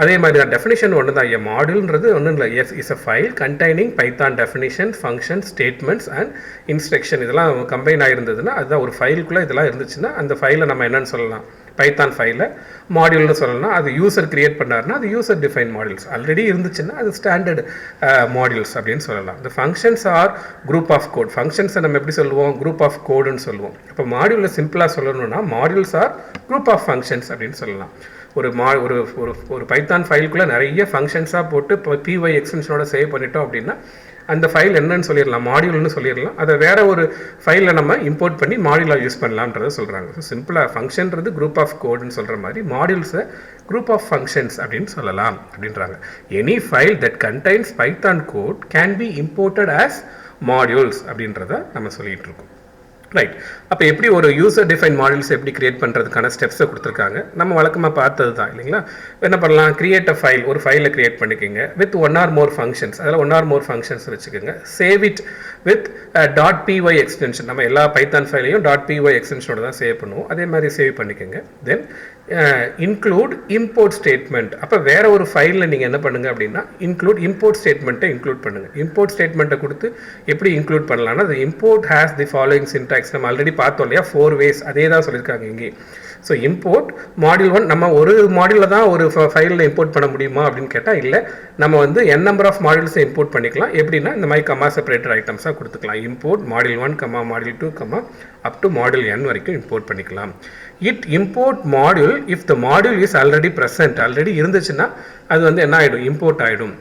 அதே மாதிரி தான் டெஃபினிஷன் ஒன்று தான். எ மாடியூல்ன்றது ஒன்றும் இல்லை, is a file containing Python definition, function, statements and instruction. இதெல்லாம் கம்பைன் ஆகிருந்ததுன்னா அதுதான் ஒரு ஃபைலுக்குள்ளே இதெல்லாம் இருந்துச்சுன்னா அந்த ஃபைலை நம்ம என்னென்னு சொல்லலாம், பைத்தான் ஃபைலை மாடியூல்னு சொல்லலாம். அது யூசர் கிரியேட் பண்ணார்னா அது யூசர் டிஃபைன் மாடியூல்ஸ். ஆல்ரெடி இருந்துச்சுன்னா அது ஸ்டாண்டர்ட் மாடியூல்ஸ் அப்படின்னு சொல்லலாம். இந்த functions are group of code. ஃபங்க்ஷன்ஸை நம்ம எப்படி சொல்லுவோம், குரூப் ஆஃப் கோடுன்னு சொல்லுவோம். இப்போ மாடியூலில் சிம்பிளாக சொல்லணும்னா modules are group of functions அப்படின்னு சொல்லலாம். ஒரு ஒரு பைத்தான் ஃபைலுக்குள்ளே நிறைய ஃபங்க்ஷன்ஸாக போட்டு இப்போ PY எக்ஸ்டென்ஷனோட சேவ் பண்ணிட்டோம் அப்படின்னா அந்த ஃபைல் என்னன்னு சொல்லிடலாம், மாடியூல்னு சொல்லிடலாம். அதை வேற ஒரு ஃபைலில் நம்ம இம்போர்ட் பண்ணி மாடியூலாக யூஸ் பண்ணலாம்ன்றதை சொல்கிறாங்க. ஸோ சிம்பிளாக ஃபங்க்ஷன்றது குரூப் ஆஃப் கோடுன்னு சொல்கிற மாதிரி மாடியூல்ஸை குரூப் ஆஃப் ஃபங்க்ஷன்ஸ் அப்படின்னு சொல்லலாம் அப்படின்றாங்க. Any file that contains Python code can be imported as modules அப்படின்றத நம்ம சொல்லிகிட்டு இருக்கோம், ரைட்? அப்போ எப்படி ஒரு யூசர் டிஃபைன் மாடியூல்ஸ் எப்படி கிரியேட் பண்ணுறதுக்கான ஸ்டெப்ஸை கொடுத்துருக்காங்க. நம்ம வழக்கமாக பார்த்தது தான் இல்லைங்களா? என்ன பண்ணலாம், கிரியேட் அ ஃபைல், ஒரு ஃபைலை கிரியேட் பண்ணிக்கோங்க வித் 1 or more ஃபங்க்ஷன்ஸ். அதில் 1 or more ஃபங்க்ஷன்ஸ் வச்சுக்கோங்க. Save it with .py extension. நம்ம எல்லா பைத்தான் ஃபைலையும் .py எக்ஸ்டென்ஷனோட தான் சேவ் பண்ணுவோம். அதே மாதிரி சேவ் பண்ணிக்கோங்க. தென் இன்க்ளூட் இம்போர்ட் ஸ்டேட்மெண்ட். அப்போ வேற ஒரு ஃபைலில் நீங்கள் என்ன பண்ணுங்கள் அப்படின்னா இம்போர்ட் ஸ்டேட்மெண்ட்டை இன்க்ளூட் பண்ணுங்கள். இம்போர்ட் ஸ்டேட்மெண்ட்டை கொடுத்து எப்படி இன்க்ளூட் பண்ணலாம்னா அது import has the following syntax. நம்ம ஆல்ரெடி பார்த்தோம் இல்லையா, 4 ways. அதே தான் சொல்லியிருக்காங்க இங்கே. ஸோ இம்போர்ட் மாடியூல் 1 நம்ம ஒரு மாடியூலில் தான் ஒரு ஃபைலில் இம்போர்ட் பண்ண முடியுமா அப்படின்னு கேட்டால் இல்லை, நம்ம வந்து n நம்பர் ஆஃப் மாடியூல்ஸை இம்போர்ட் பண்ணிக்கலாம். எப்படின்னா இந்த மாதிரி கமா செப்பரேட்டர் ஐட்டம்ஸாக கொடுத்துக்கலாம். Import module 1 comma module 2 comma up to module n வரைக்கும் இம்போர்ட் பண்ணிக்கலாம். It import module if the module is already present, already இருந்துச்சுன்னா அது வந்து என்ன ஆகிடும், இம்போர்ட் ஆகிடும்.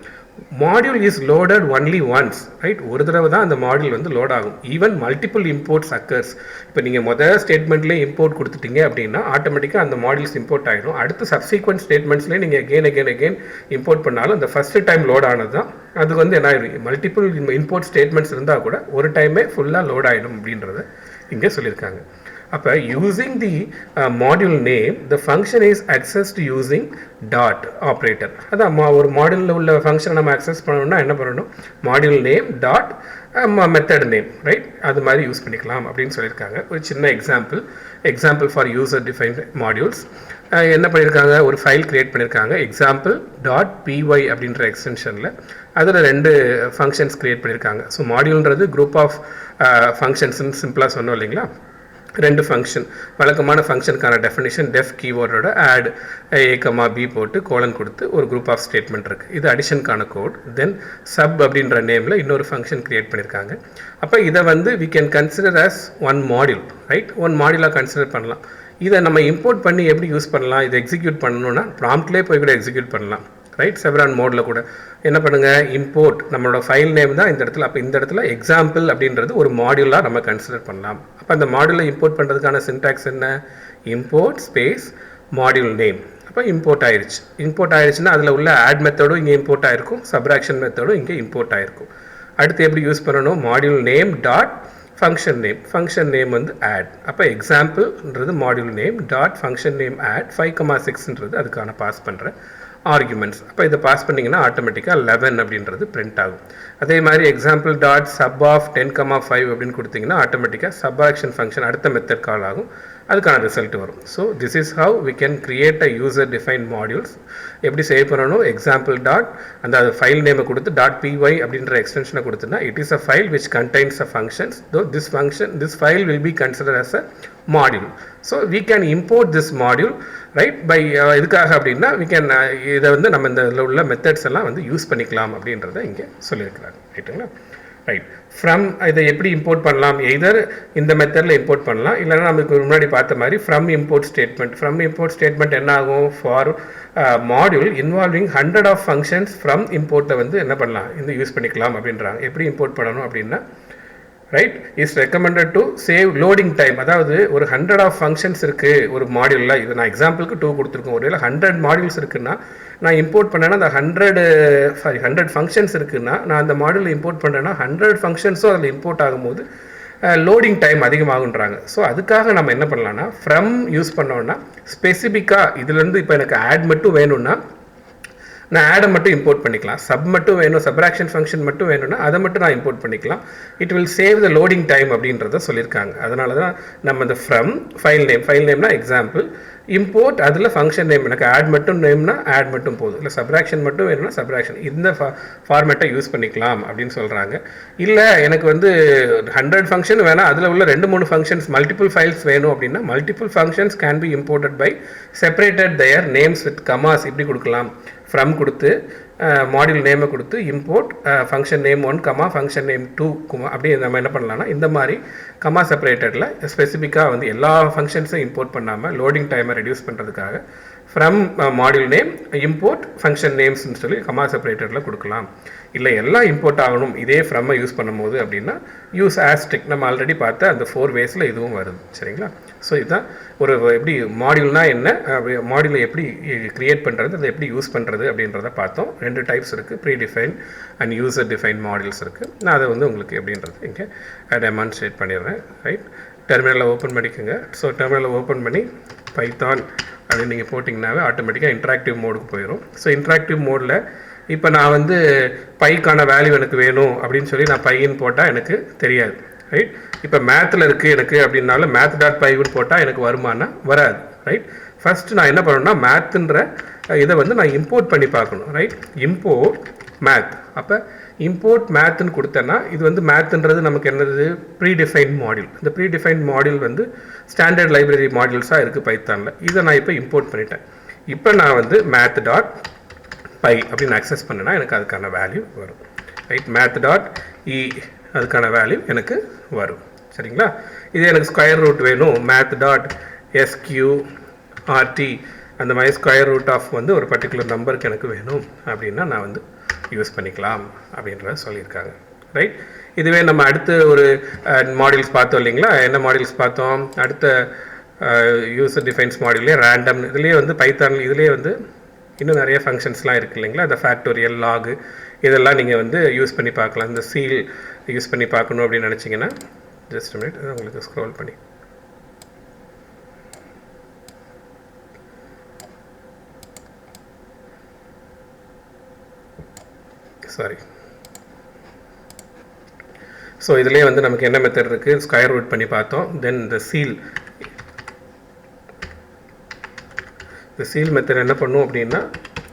Module is loaded only once, right, ஒரு தடவை தான் அந்த மாடியூல் வந்து லோட் ஆகும். Even multiple imports occurs. இப்போ நீங்கள் முதல் ஸ்டேட்மெண்ட்லேயே இம்போர்ட் கொடுத்துட்டீங்க அப்படின்னா ஆட்டோமேட்டிக்காக அந்த மாடியூல்ஸ் இம்போர்ட் ஆகிடும். அடுத்து சப்சீக்வெண்ட் ஸ்டேட்மெண்ட்ஸ்லேயே நீங்கள் அகெயின் இம்போர்ட் பண்ணாலும் அந்த ஃபஸ்ட்டு டைம் லோட் ஆனது தான் அது வந்து என்ன ஆகிடும், மல்டிபிள் இம்போர்ட் ஸ்டேட்மெண்ட்ஸ் இருந்தால் கூட ஒரு டைமே ஃபுல்லாக லோட் ஆகிடும் அப்படின்றத இங்கே சொல்லியிருக்காங்க. அப்போ using the module name the function is accessed using dot operator. அதான் ஒரு மாடியூலில் உள்ள ஃபங்க்ஷனை நம்ம அக்சஸ் பண்ணணும்னா என்ன பண்ணணும், module name dot method name, right, அது மாதிரி யூஸ் பண்ணிக்கலாம் அப்படின்னு சொல்லியிருக்காங்க. ஒரு சின்ன example for user defined modules என்ன பண்ணியிருக்காங்க, ஒரு ஃபைல் கிரியேட் பண்ணியிருக்காங்க example.py அப்படின்ற எக்ஸ்டென்ஷனில். அதில் 2 ஃபங்க்ஷன்ஸ் கிரியேட் பண்ணியிருக்காங்க. ஸோ மாடியூல்ன்றது குரூப் ஆஃப் ஃபங்க்ஷன்ஸ்ன்னு சிம்பிளாக சொன்னோம் இல்லைங்களா. 2 ஃபங்க்ஷன், வழக்கமான ஃபங்க்ஷனுக்கான டெஃபினிஷன் டெஃப் கீவேர்டோட ஆட் a, b போட்டு கோலன் கொடுத்து ஒரு குரூப் ஆஃப் ஸ்டேட்மெண்ட் இருக்குது. இது அடிஷனுக்கான கோட். தென் சப் அப்படின்ற நேமில் இன்னொரு ஃபங்க்ஷன் கிரியேட் பண்ணியிருக்காங்க. அப்போ இதை வந்து we can consider as one module, right, one மாடியூலாக கன்சிடர் பண்ணலாம். இதை நம்ம இம்போர்ட் பண்ணி எப்படி யூஸ் பண்ணலாம், இதை எக்ஸிக்யூட் பண்ணணும்னா ப்ராம்ப்ட்லேயே போய் கூட எக்ஸிக்யூட் பண்ணலாம், ரைட். செவரான் மோடில் கூட என்ன பண்ணுங்கள், இம்போர்ட் நம்மளோட ஃபைல் நேம் தான் இந்த இடத்துல. அப்போ இந்த இடத்துல எக்ஸாம்பிள் அப்படின்றது ஒரு மாடியூலாக நம்ம கன்சிடர் பண்ணலாம். அப்போ அந்த மாடியூலை இம்போர்ட் பண்ணுறதுக்கான சின்டாக்ஸ் என்ன, இம்போர்ட் ஸ்பேஸ் மாடியூல் நேம். அப்போ இம்போர்ட் ஆயிடுச்சுன்னா அதில் உள்ள ஆட் மெத்தடும் இங்கே இம்போர்ட் ஆகிருக்கும், சப்ராக்ஷன் மெத்தடும் இங்கே இம்போர்ட் ஆகிருக்கும். அடுத்து எப்படி யூஸ் பண்ணணும், module name dot function name வந்து ஆட். அப்போ எக்ஸாம்பிள்ன்றது module name dot function name add 5,6ன்றது அதுக்கான பாஸ் பண்ணுற ஆர்குமெண்ட்ஸ். அப்போ இதை பாஸ் பண்ணிங்கன்னா ஆட்டோமேட்டிக்காக 11 அப்படின்றது பிரிண்ட் ஆகும். அதே மாதிரி எக்ஸாம்பிள் டாட் சப் ஆஃப் 10,5 அப்படின்னு கொடுத்தீங்கன்னா ஆட்டோமேட்டிக்காக சப்ராக்ஷன் ஃபங்க்ஷன் அடுத்த மெத்தட் கால் ஆகும், அதுக்கான ரிசல்ட் வரும். So this is how we can create a user defined modules. எப்படி சேவ் பண்ணணும், எக்ஸாம்பிள் டாட் அந்த ஃபைல் நேமை கொடுத்து டாட் py அப்படின்ற எக்ஸ்டென்ஷனை கொடுத்துனா it is a file which contains a functions. Though this file will be consider as a module. So we can import this module, right, by எதுக்காக அப்படின்னா we can இதை வந்து நம்ம இந்த உள்ள மெத்தட்ஸ் எல்லாம் வந்து யூஸ் பண்ணிக்கலாம் அப்படின்றத இங்கே சொல்லியிருக்கிறாங்க, ரைட்டுங்களா. ரைட், ஃப்ரம் இதை எப்படி இம்போர்ட் பண்ணலாம், எதர் இந்த மெத்தடில் இம்போர்ட் பண்ணலாம், இல்லைனா நமக்கு முன்னாடி பார்த்த மாதிரி ஃப்ரம் இம்போர்ட் ஸ்டேட்மெண்ட் என்ன ஆகும், for module involving 100 of functions from இம்போர்ட்டை வந்து என்ன பண்ணலாம், இந்த யூஸ் பண்ணிக்கலாம் அப்படின்றாங்க. எப்படி இம்போர்ட் பண்ணணும் அப்படின்னா, right, is recommended to save loading time. அதாவது ஒரு 100 ஆஃப் ஃபங்க்ஷன்ஸ் இருக்குது ஒரு மாடியூலில், இது நான் எக்ஸாம்பிளுக்கு 2 கொடுத்துருக்கோம். ஒருவேளை 100 மாடியூல்ஸ் இருக்குன்னா நான் இம்போர்ட் பண்ணேன்னா அந்த 100 ஃபங்க்ஷன்ஸ் இருக்குன்னா நான் அந்த மாடியூலில் இம்போர்ட் பண்ணுறேன்னா 100 ஃபங்க்ஷன்ஸும் அதில் இம்போர்ட் ஆகும்போது லோடிங் டைம் அதிகமாகுன்றாங்க. ஸோ அதுக்காக நம்ம என்ன பண்ணலாம்னா ஃப்ரம் யூஸ் பண்ணோன்னா ஸ்பெசிஃபிக்காக இதுலேருந்து இப்போ எனக்கு ஆட் மட்டும் வேணும்னா நான் ஆடை மட்டும் இம்போர்ட் பண்ணிக்கலாம், சப் மட்டும் வேணும், சப்ராக்ஷன் ஃபங்க்ஷன் மட்டும் வேணும்னா அதை மட்டும் நான் இம்போர்ட் பண்ணிக்கலாம். It will save the loading time அப்படின்றத சொல்லியிருக்காங்க. அதனால தான் நம்ம இந்த ஃப்ரம் ஃபைல் நேம்னா எக்ஸாம்பிள், இம்போர்ட் அதில் ஃபங்க்ஷன் நேம், எனக்கு ஆட் மட்டும் நேம்னா ஆட் மட்டும் போதும், இல்லை சப்ராக்ஷன் மட்டும் வேணும்னா சப்ராக்ஷன், இந்த ஃபார்மேட்டை யூஸ் பண்ணிக்கலாம் அப்படின்னு சொல்கிறாங்க. இல்லை எனக்கு வந்து 100 ஃபங்க்ஷன் வேணால் அதில் உள்ள 2-3 ஃபங்க்ஷன்ஸ் மல்டிபிள் ஃபைல்ஸ் வேணும் அப்படின்னா multiple functions can be imported by separated their names with commas இப்படி கொடுக்கலாம். ஃப்ரம் கொடுத்து மாடியூல் நேமை கொடுத்து import function name 1, function name 2, அப்படி நம்ம என்ன பண்ணலாம்னா இந்த மாதிரி கமா செப்பரேட்டடில் ஸ்பெசிஃபிக்காக வந்து எல்லா ஃபங்க்ஷன்ஸும் இம்போர்ட் பண்ணாமல் லோடிங் டைமை ரெடியூஸ் பண்ணுறதுக்காக from module name import function நேம்ஸ்ன்னு சொல்லி கமா செப்பரேட்டடில் கொடுக்கலாம். இல்லை எல்லாம் இம்போர்ட் ஆகணும் இதே ஃப்ரம்மை யூஸ் பண்ணும்போது அப்படின்னா யூஸ் ஆஸ்டிக், நம்ம ஆல்ரெடி பார்த்த அந்த 4 வேஸில் இதுவும் வருது, சரிங்களா. ஸோ இதுதான் ஒரு எப்படி மாடியூல்னா என்ன, மாடியூலை எப்படி கிரியேட் பண்ணுறது, அதை எப்படி யூஸ் பண்ணுறது அப்படின்றத பார்த்தோம். 2 டைப்ஸ் இருக்குது, pre define and user define modules இருக்குது. நான் அதை வந்து உங்களுக்கு எப்படின்றது இங்கே டெமான்ஸ்ட்ரேட் பண்ணிடுறேன், ரைட். டெர்மினலில் ஓப்பன் பண்ணிக்கோங்க. ஸோ டெர்மினலில் ஓப்பன் பண்ணி பைத்தான் அப்படின்னு நீங்கள் போட்டிங்கனாவே ஆட்டோமேட்டிக்காக இன்ட்ராக்டிவ் மோடுக்கு போயிடும். ஸோ இன்ட்ராக்டிவ் மோடில் இப்போ நான் வந்து பைக்கான வேல்யூ எனக்கு வேணும் அப்படின்னு சொல்லி நான் பையின்னு போட்டால் எனக்கு தெரியாது, ரைட். இப்போ மேத்தில் இருக்குது எனக்கு அப்படின்னாலும் math.pyன்னு போட்டால் எனக்கு வருமானா வராது, ரைட். ஃபஸ்ட்டு நான் என்ன பண்ணணும்னா மேத்துன்ற இதை வந்து நான் இம்போர்ட் பண்ணி பார்க்கணும், ரைட். Import math. அப்போ இம்போர்ட் மேத்னு கொடுத்தேன்னா இது வந்து மேத்ன்றது நமக்கு என்னது ப்ரீடிஃபைன்ட் மாடியூல். இந்த ப்ரீடிஃபைன்ட் மாடியூல் வந்து ஸ்டாண்டர்ட் லைப்ரரி மாடியூல்ஸாக இருக்குது பைத்தானில். இதை நான் இப்போ இம்போர்ட் பண்ணிட்டேன். இப்போ நான் வந்து மேத் டாட் பை அப்படின்னு அக்சஸ் பண்ணேன்னா எனக்கு அதுக்கான வேல்யூ வரும். ரைட், மேத் டாட் இ அதுக்கான வேல்யூ எனக்கு வரும். சரிங்களா? இதே எனக்கு ஸ்கொயர் ரூட் வேணும், மேத் டாட் SQRT அந்த மாதிரி ஸ்கொயர் ரூட் ஆஃப் வந்து ஒரு பர்டிகுலர் நம்பருக்கு எனக்கு வேணும் அப்படின்னா நான் வந்து யூஸ் பண்ணிக்கலாம் அப்படின்றத சொல்லியிருக்காங்க. ரைட், இதுவே நம்ம அடுத்து ஒரு மாடியூல்ஸ் பார்த்தோம் இல்லைங்களா? என்ன மாடியூல்ஸ் பார்த்தோம்? அடுத்த யூசர் டிஃபைன்ஸ் மாடியூல்லே ரேண்டம், இதுலேயே வந்து பைத்தான் இதுலேயே வந்து இன்னும் நிறைய ஃபங்க்ஷன்ஸ்லாம் இருக்குது இல்லைங்களா? இந்த ஃபேக்டோரியல், லாகு இதெல்லாம் நீங்கள் வந்து யூஸ் பண்ணி பார்க்கலாம். இந்த சீல் யூஸ் பண்ணி பார்க்கணும் அப்படின்னு நினச்சிங்கன்னா ஜஸ்ட் மினிட் உங்களுக்கு ஸ்க்ரோல் பண்ணி சாரி. ஸோ இதுலேயே வந்து நமக்கு என்ன மெத்தட் இருக்குது, ஸ்கொயர் ரூட் பண்ணி பார்த்தோம். தென் இந்த சீல் மெத்தட் என்ன பண்ணும் அப்படின்னா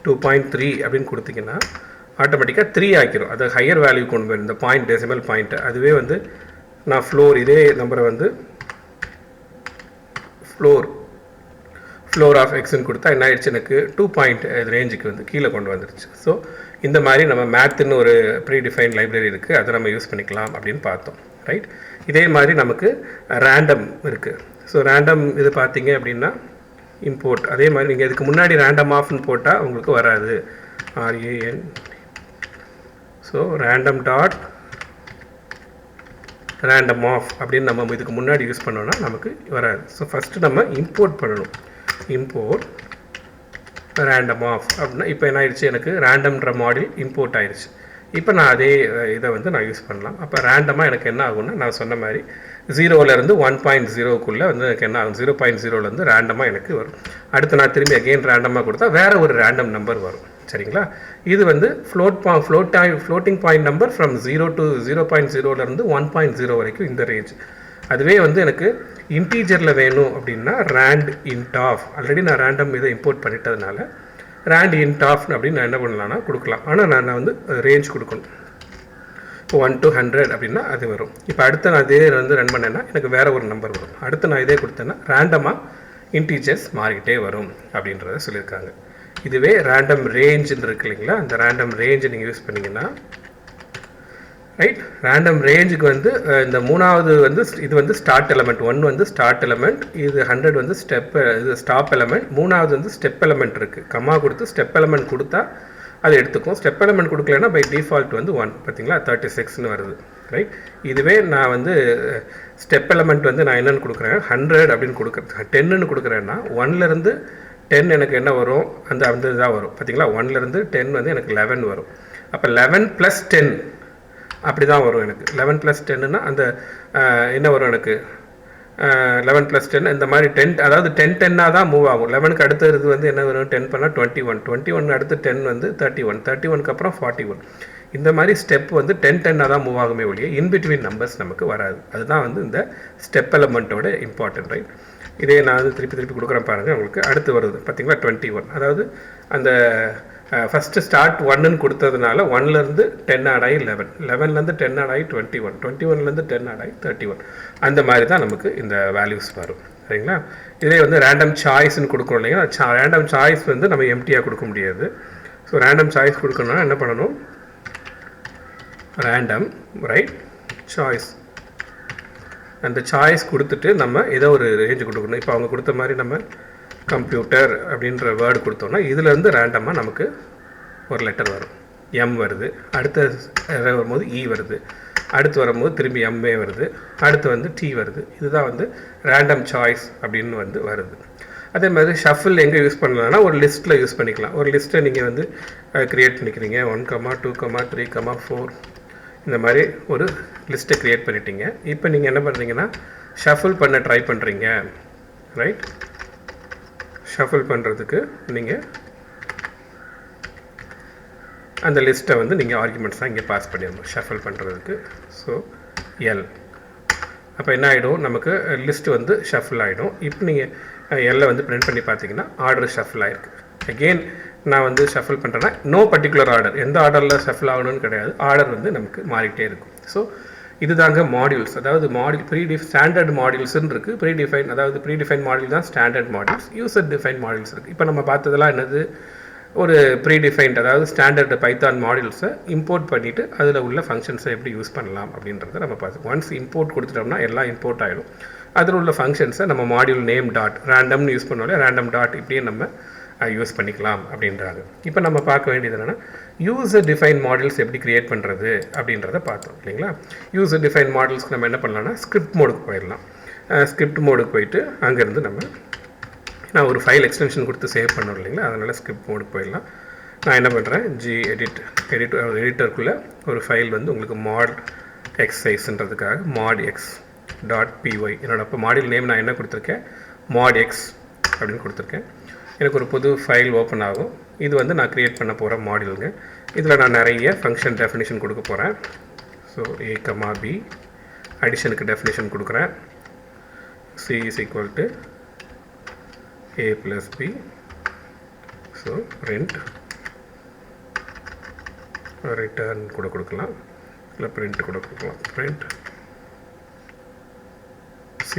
2.3 அப்படின்னு கொடுத்தீங்கன்னா ஆட்டோமேட்டிக்காக 3 ஆக்கிரும். அது ஹையர் வேல்யூ கொண்டு போயிடும், இந்த பாயிண்ட் டெசிமல் பாயிண்ட்டு. அதுவே வந்து நான் ஃப்ளோர் இதே நம்பரை வந்து ஃப்ளோர் ஆஃப் எக்ஸ்ன்னு கொடுத்தா என்ன ஆயிடுச்சு, எனக்கு 2 ரேஞ்சுக்கு வந்து கீழே கொண்டு வந்துருச்சு. ஸோ இந்த மாதிரி நம்ம மேத்துன்னு ஒரு ப்ரீடிஃபைன் லைப்ரரி இருக்குது, அதை நம்ம யூஸ் பண்ணிக்கலாம் அப்படின்னு பார்த்தோம். ரைட், இதே மாதிரி நமக்கு ரேண்டம் இருக்குது. ஸோ ரேண்டம் இது பார்த்தீங்க அப்படின்னா இம்போர்ட், அதே மாதிரி நீங்கள் இதுக்கு முன்னாடி ரேண்டம் ஆஃப்னு போட்டால் உங்களுக்கு வராது. RAN. So random dot random of அப்படின்னு நம்ம இதுக்கு முன்னாடி யூஸ் பண்ணோன்னா நமக்கு வராது. ஸோ ஃபஸ்ட்டு நம்ம இம்போர்ட் பண்ணணும். இம்போர்ட் ரேண்டம் ஆஃப் அப்படின்னா இப்போ என்ன ஆயிடுச்சு, எனக்கு ரேண்டம்ன்ற மாடியூல் இம்போர்ட் ஆயிடுச்சு. இப்போ நான் அதே இதை வந்து நான் யூஸ் பண்ணலாம். அப்போ ரேண்டமாக எனக்கு என்ன ஆகும்னா நான் சொன்ன மாதிரி 0லேருந்து 1.0க்குள்ளே வந்து எனக்கு என்ன ஆகும், 0.0லேருந்து ரேண்டமாக எனக்கு வரும். அடுத்து நான் திரும்பி அகெயின் ரேண்டமாக கொடுத்தா வேறு ஒரு ரேண்டம் நம்பர் வரும். சரிங்களா? இது வந்து floating point number from 0 to 0.0லேருந்து 1.0 வரைக்கும் இந்த ரேஞ்ச். அதுவே வந்து எனக்கு இன்டீஜரில் வேணும் அப்படின்னா ரேண்ட் இன்ட் ஆஃப், ஆல்ரெடி நான் ரேண்டம் இதை இம்போர்ட் பண்ணிட்டதுனால ரேண்ட் இன்ட் ஆஃப் அப்படின்னு நான் என்ன பண்ணலாம்னா கொடுக்கலாம். ஆனால் நான் வந்து ரேஞ்ச் கொடுக்கணும். இப்போ 1 to 100 அப்படின்னா அது வரும். இப்போ அடுத்து நான் இதே வந்து ரன் பண்ணேன்னா எனக்கு வேறு ஒரு நம்பர் வரும். அடுத்து நான் இதே கொடுத்தேன்னா ரேண்டமாக இன்டீஜர்ஸ் மாறிக்கிட்டே வரும் அப்படின்றத சொல்லியிருக்காங்க. இதுவே ரேண்டம் ரேஞ்சுன்னு இருக்கு இல்லைங்களா? அந்த ரேண்டம் ரேஞ்சு நீங்கள் யூஸ் பண்ணிங்கன்னா ரைட், ரேண்டம் ரேஞ்சுக்கு வந்து இந்த மூணாவது வந்து இது வந்து ஸ்டார்ட் எலமெண்ட் 1 வந்து ஸ்டார்ட் எலமெண்ட், இது 100 வந்து இது ஸ்டாப் எலமெண்ட், மூணாவது வந்து ஸ்டெப் எலமெண்ட் இருக்குது. கம்மா கொடுத்து ஸ்டெப் எலமெண்ட் கொடுத்தா அது எடுத்துக்கும். ஸ்டெப் எலமெண்ட் கொடுக்கலன்னா பை டிஃபால்ட் வந்து 1 பார்த்தீங்களா 36ன்னு வருது. ரைட், இதுவே நான் வந்து ஸ்டெப் எலமெண்ட் வந்து நான் என்னென்னு கொடுக்குறேன் 100 அப்படின்னு கொடுக்குறேன், 10ன்னு கொடுக்குறேன்னா 1லேருந்து 10 எனக்கு என்ன வரும், அந்த இதாக வரும் பார்த்தீங்களா. 1லேருந்து 10 வந்து எனக்கு 11 வரும். அப்போ 11 + 10 அப்படி தான் வரும் எனக்கு. 11 + 10ன்னா அந்த என்ன வரும் எனக்கு 11 + 10 இந்த மாதிரி 10, அதாவது 10 தான் மூவ் ஆகும். 11க்கு அடுத்தது வந்து என்ன வரும், 10 பண்ணால் 21 அடுத்து 10 வந்து 31க்கு அப்புறம் 41. இந்த மாதிரி ஸ்டெப் வந்து 10 தான் மூவ் ஆகுமே ஒழிய இன்பிட்வீன் நம்பர்ஸ் நமக்கு வராது. அதுதான் வந்து இந்த ஸ்டெப் எலமெண்ட்டோட இம்பார்ட்டன்ட். ரைட், இதே நான் வந்து திருப்பி கொடுக்குறேன் பாருங்கள். உங்களுக்கு அடுத்து வருது பார்த்தீங்களா 21. அதாவது அந்த ஃபஸ்ட்டு ஸ்டார்ட் 1ன்னு கொடுத்ததுனால 1லேருந்து 10 ஆட் ஆகி 11, 11லேருந்து 10 ஆட் ஆகி 21, 21லேருந்து 10 ஆட் ஆகி 31. அந்த மாதிரி தான் நமக்கு இந்த வேல்யூஸ் வரும். சரிங்களா? இதே வந்து ரேண்டம் சாய்ஸ்ன்னு கொடுக்கணும் இல்லைங்களா? ரேண்டம் சாய்ஸ் வந்து நம்ம எம்டியாக கொடுக்க முடியாது. ஸோ ரேண்டம் சாய்ஸ் கொடுக்கணும்னா என்ன பண்ணணும், ரேண்டம் ரைட் சாய்ஸ், அந்த சாய்ஸ் கொடுத்துட்டு நம்ம ஏதோ ஒரு ரேஞ்சு கொடுக்கணும். இப்போ அவங்க கொடுத்த மாதிரி நம்ம கம்ப்யூட்டர் அப்படின்ற வேர்டு கொடுத்தோம்னா இதுலேருந்து ரேண்டமாக நமக்கு ஒரு லெட்டர் வரும். எம் வருது, அடுத்த வரும்போது இ வருது, அடுத்து வரும்போது திரும்பி எம்ஏ வருது, அடுத்து வந்து டி வருது. இதுதான் வந்து ரேண்டம் சாய்ஸ் அப்படின்னு வந்து வருது. அதே மாதிரி ஷஃபில் எங்கே யூஸ் பண்ணலாம்னா ஒரு லிஸ்ட்டில் யூஸ் பண்ணிக்கலாம். ஒரு லிஸ்ட்டை நீங்கள் வந்து க்ரியேட் பண்ணிக்கிறீங்க 1, 2, 3, 4 இந்த மாதிரி ஒரு லிஸ்ட்டை க்ரியேட் பண்ணிட்டீங்க. இப்போ நீங்கள் என்ன பண்ணுறீங்கன்னா ஷஃபில் பண்ண ட்ரை பண்ணுறீங்க. ரைட், ஷஃபில் பண்ணுறதுக்கு நீங்கள் அந்த லிஸ்ட்டை வந்து நீங்கள் ஆர்குமெண்ட்ஸாக இங்கே பாஸ் பண்ணிடணும் ஷஃபில் பண்ணுறதுக்கு. ஸோ எல், அப்போ என்ன ஆகிடும், நமக்கு லிஸ்ட்டு வந்து ஷஃபில் ஆகிடும். இப்போ நீங்கள் எல்லை வந்து பிரிண்ட் பண்ணி பார்த்தீங்கன்னா ஆர்டர் ஷஃபில் ஆகிருக்கு. அகெயின் நான் வந்து ஷஃபிள் பண்ணுறேன்னா நோ பர்டிகுலர் ஆர்டர், எந்த ஆர்டரில் ஷஃபிள் ஆகணும்னு கிடையாது, ஆர்டர் வந்து நமக்கு மாறிக்கிட்டே இருக்கும். ஸோ இதுதாங்க மாடியூல்ஸ். அதாவது ஸ்டாண்டர்ட் மாடியூல்ஸ்ன்னு இருக்குது, ப்ரீடிஃபைன், அதாவது ப்ரீடிஃபைன் மாடியூல் தான் standard modules, user define modules இருக்குது. இப்போ நம்ம பார்த்ததெல்லாம் என்னது, ஒரு ப்ரீடிஃபைன்ட் அதாவது ஸ்டாண்டர்டு பைத்தான் மாடியூல்ஸை இம்போர்ட் பண்ணிவிட்டு அதில் உள்ள ஃபங்க்ஷன்ஸை எப்படி யூஸ் பண்ணலாம் அப்படின்றத நம்ம பார்த்து, ஒன்ஸ் இம்போர்ட் கொடுத்துட்டோம்னா எல்லாம் இம்போர்ட் ஆகிடும். அதில் உள்ள ஃபங்க்ஷன்ஸை நம்ம மாடியூல் நேம் டாட் ரேண்டம்னு யூஸ் பண்ணோம்ல, ரேண்டம் டாட் இப்படியே நம்ம யூஸ் பண்ணிக்கலாம் அப்படின்றாங்க. இப்போ நம்ம பார்க்க வேண்டியது என்னென்னா யூசர் டிஃபைன் மாடல்ஸ் எப்படி கிரியேட் பண்ணுறது அப்படின்றத பார்த்தோம் இல்லைங்களா. யூசர் டிஃபைன் மாடல்ஸ்க்கு நம்ம என்ன பண்ணலாம்னா ஸ்கிரிப்ட் மோடுக்கு போயிடலாம். ஸ்கிரிப்ட் மோடுக்கு போயிட்டு அங்கேருந்து நான் ஒரு ஃபைல் எக்ஸ்டென்ஷன் கொடுத்து சேவ் பண்ணோம் இல்லைங்களா, அதனால் ஸ்கிரிப்ட் மோடுக்கு போயிடலாம். நான் என்ன பண்ணுறேன், எடிட்டருக்குள்ளே ஒரு ஃபைல் வந்து உங்களுக்கு மாட் எக்ஸைஸ்ன்றதுக்காக mod x.py, என்னோட இப்போ மாடியூல் நேம் நான் என்ன கொடுத்துருக்கேன், mod x அப்படின்னு கொடுத்துருக்கேன். எனக்கு ஒரு புது ஃபைல் ஓப்பன் ஆகும். இது வந்து நான் க்ரியேட் பண்ண போகிற மாடியூலுங்க. இதில் நான் நிறைய ஃபங்க்ஷன் டெஃபினிஷன் கொடுக்க போகிறேன். ஸோ a, b அடிஷனுக்கு டெஃபினிஷன் கொடுக்குறேன். c is equal to a plus b. So print return கூட கொடுக்கலாம், இல்லை print கூட கொடுக்கலாம், print c.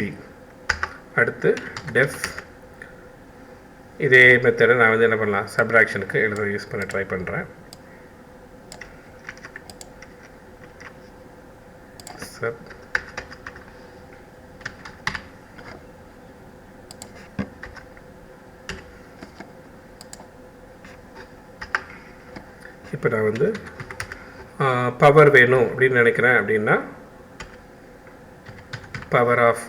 அடுத்து def, இதே மெத்தடை நான் வந்து என்ன பண்ணலாம், சப்ட்ராக்ஷனுக்கு எழுத யூஸ் பண்ண ட்ரை பண்ணுறேன். சப் இப்போ நான் வந்து பவர் வேணும் அப்படின்னு நினைக்கிறேன் அப்படின்னா power of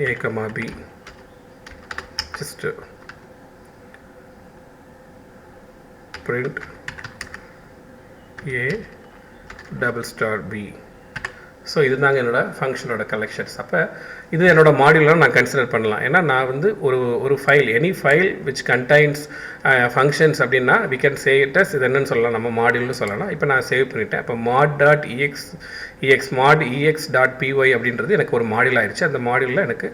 a, b just print a double star b. So இதுதாங்க என்னோடய ஃபங்க்ஷனோட கலெக்ஷன்ஸ். அப்போ இது என்னோடய மாடியூலாக நான் கன்சிடர் பண்ணலாம். ஏன்னா நான் வந்து ஒரு file, any file which contains functions அப்படின்னா we can save it as இது என்னன்னு சொல்லலாம், நம்ம மாடியூல்னு சொல்லலாம். இப்போ நான் சேவ் பண்ணிட்டேன். இப்போ mod.ex.py அப்படின்றது எனக்கு ஒரு மாடியூல் ஆயிடுச்சு. அந்த மாடியூலில் எனக்கு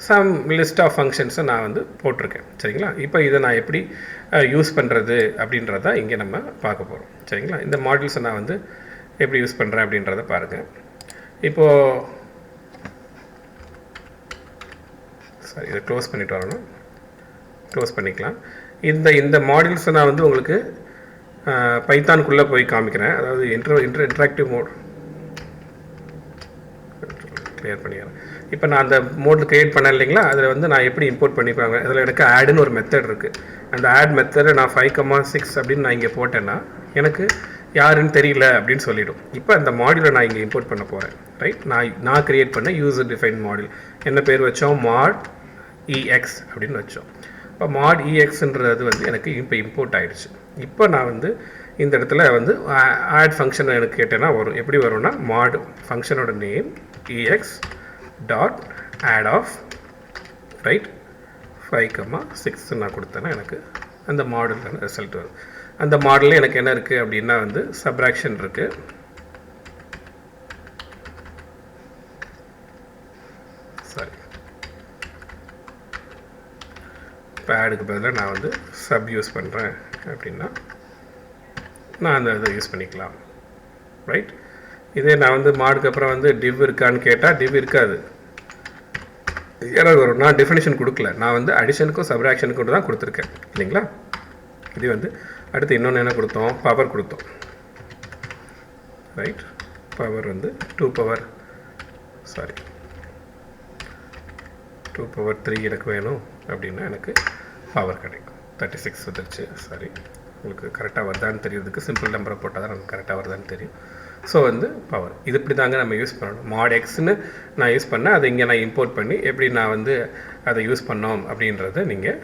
சம் லிஸ்ட் ஆஃப் ஃபங்க்ஷன்ஸை நான் வந்து போட்டிருக்கேன். சரிங்களா. இப்போ இதை நான் எப்படி யூஸ் பண்ணுறது அப்படின்றத இங்கே நம்ம பார்க்க போகிறோம். சரிங்களா. இந்த மாடியூல்ஸை நான் வந்து எப்படி யூஸ் பண்ணுறேன் அப்படின்றத பாருங்கள். இப்போது சரி, இதை க்ளோஸ் பண்ணிட்டு வரணும். க்ளோஸ் பண்ணிக்கலாம். இந்த மாடியூல்ஸை நான் வந்து உங்களுக்கு பைத்தானுக்குள்ளே போய் காமிக்கிறேன். அதாவது இன்டராக்டிவ் மோட் கிளியர் பண்ணிக்கிறேன். இப்போ நான் அந்த மோடில் க்ரியேட் பண்ணேன் இல்லைங்களா, அதில் வந்து நான் எப்படி இம்போர்ட் பண்ணிப்பாங்க, அதில் எனக்கு ஆடுன்னு ஒரு மெத்தட் இருக்குது. அந்த ஆட் மெத்தடை நான் 5,6 அப்படின்னு நான் இங்கே போட்டேன்னா எனக்கு யாருன்னு தெரியல அப்படின்னு சொல்லிவிடும். இப்போ அந்த மாடியூலை நான் இங்கே இம்போர்ட் பண்ண போகிறேன். ரைட், நான் க்ரியேட் பண்ண யூசர் டிஃபைன் மாடியூல் என்ன பேர் வச்சோம், mod ex அப்படின்னு வச்சோம். இப்போ mod exன்றது வந்து எனக்கு இப்போ இம்போர்ட் ஆகிடுச்சு. இப்போ நான் வந்து இந்த இடத்துல வந்து ஆட் ஃபங்க்ஷன் எனக்கு கேட்டேன்னா வரும். எப்படி வரும்னா mod ஃபங்க்ஷனோட name ex dot add of right 5,6 நான் கொடுத்தேன்னா எனக்கு அந்த மாடலில் ரிசல்ட் வரும். அந்த மாடலில் எனக்கு என்ன இருக்குது அப்படின்னா வந்து சப்ராக்ஷன் இருக்குது. சரி, இப்போ ஆடுக்கு பதிலாக நான் வந்து சப் யூஸ் பண்ணுறேன் அப்படின்னா நான் அந்த இதை யூஸ் பண்ணிக்கலாம். ரைட், இதே நான் வந்து மாடுக்கு அப்புறம் வந்து டிவ் இருக்கான்னு கேட்டால் டிவ் இருக்காது, எரர் வரும். நான் டெஃபினிஷன் கொடுக்கல, நான் வந்து அடிஷனுக்கும் சப்ராக்ஷனுக்கும் தான் கொடுத்துருக்கேன் இல்லைங்களா. இது வந்து அடுத்து இன்னொன்று என்ன கொடுத்தோம், பவர் கொடுத்தோம். ரைட், பவர் வந்து 2 power 3 எனக்கு வேணும் அப்படின்னா எனக்கு பவர் கிடைக்கும். 36 வந்துருச்சு. சரி, உங்களுக்கு கரெக்டாக வருதான்னு தெரியுறதுக்கு சிம்பிள் நம்பரை போட்டால் தான் நமக்கு கரெக்டாக வருதான்னு தெரியும். ஸோ வந்து பவர் இது இப்படி தாங்க நம்ம யூஸ் பண்ணணும். mod xன்னு நான் யூஸ் பண்ணேன், அதை இங்கே நான் இம்போர்ட் பண்ணி எப்படி நான் வந்து அதை யூஸ் பண்ணோம் அப்படின்றத நீங்கள்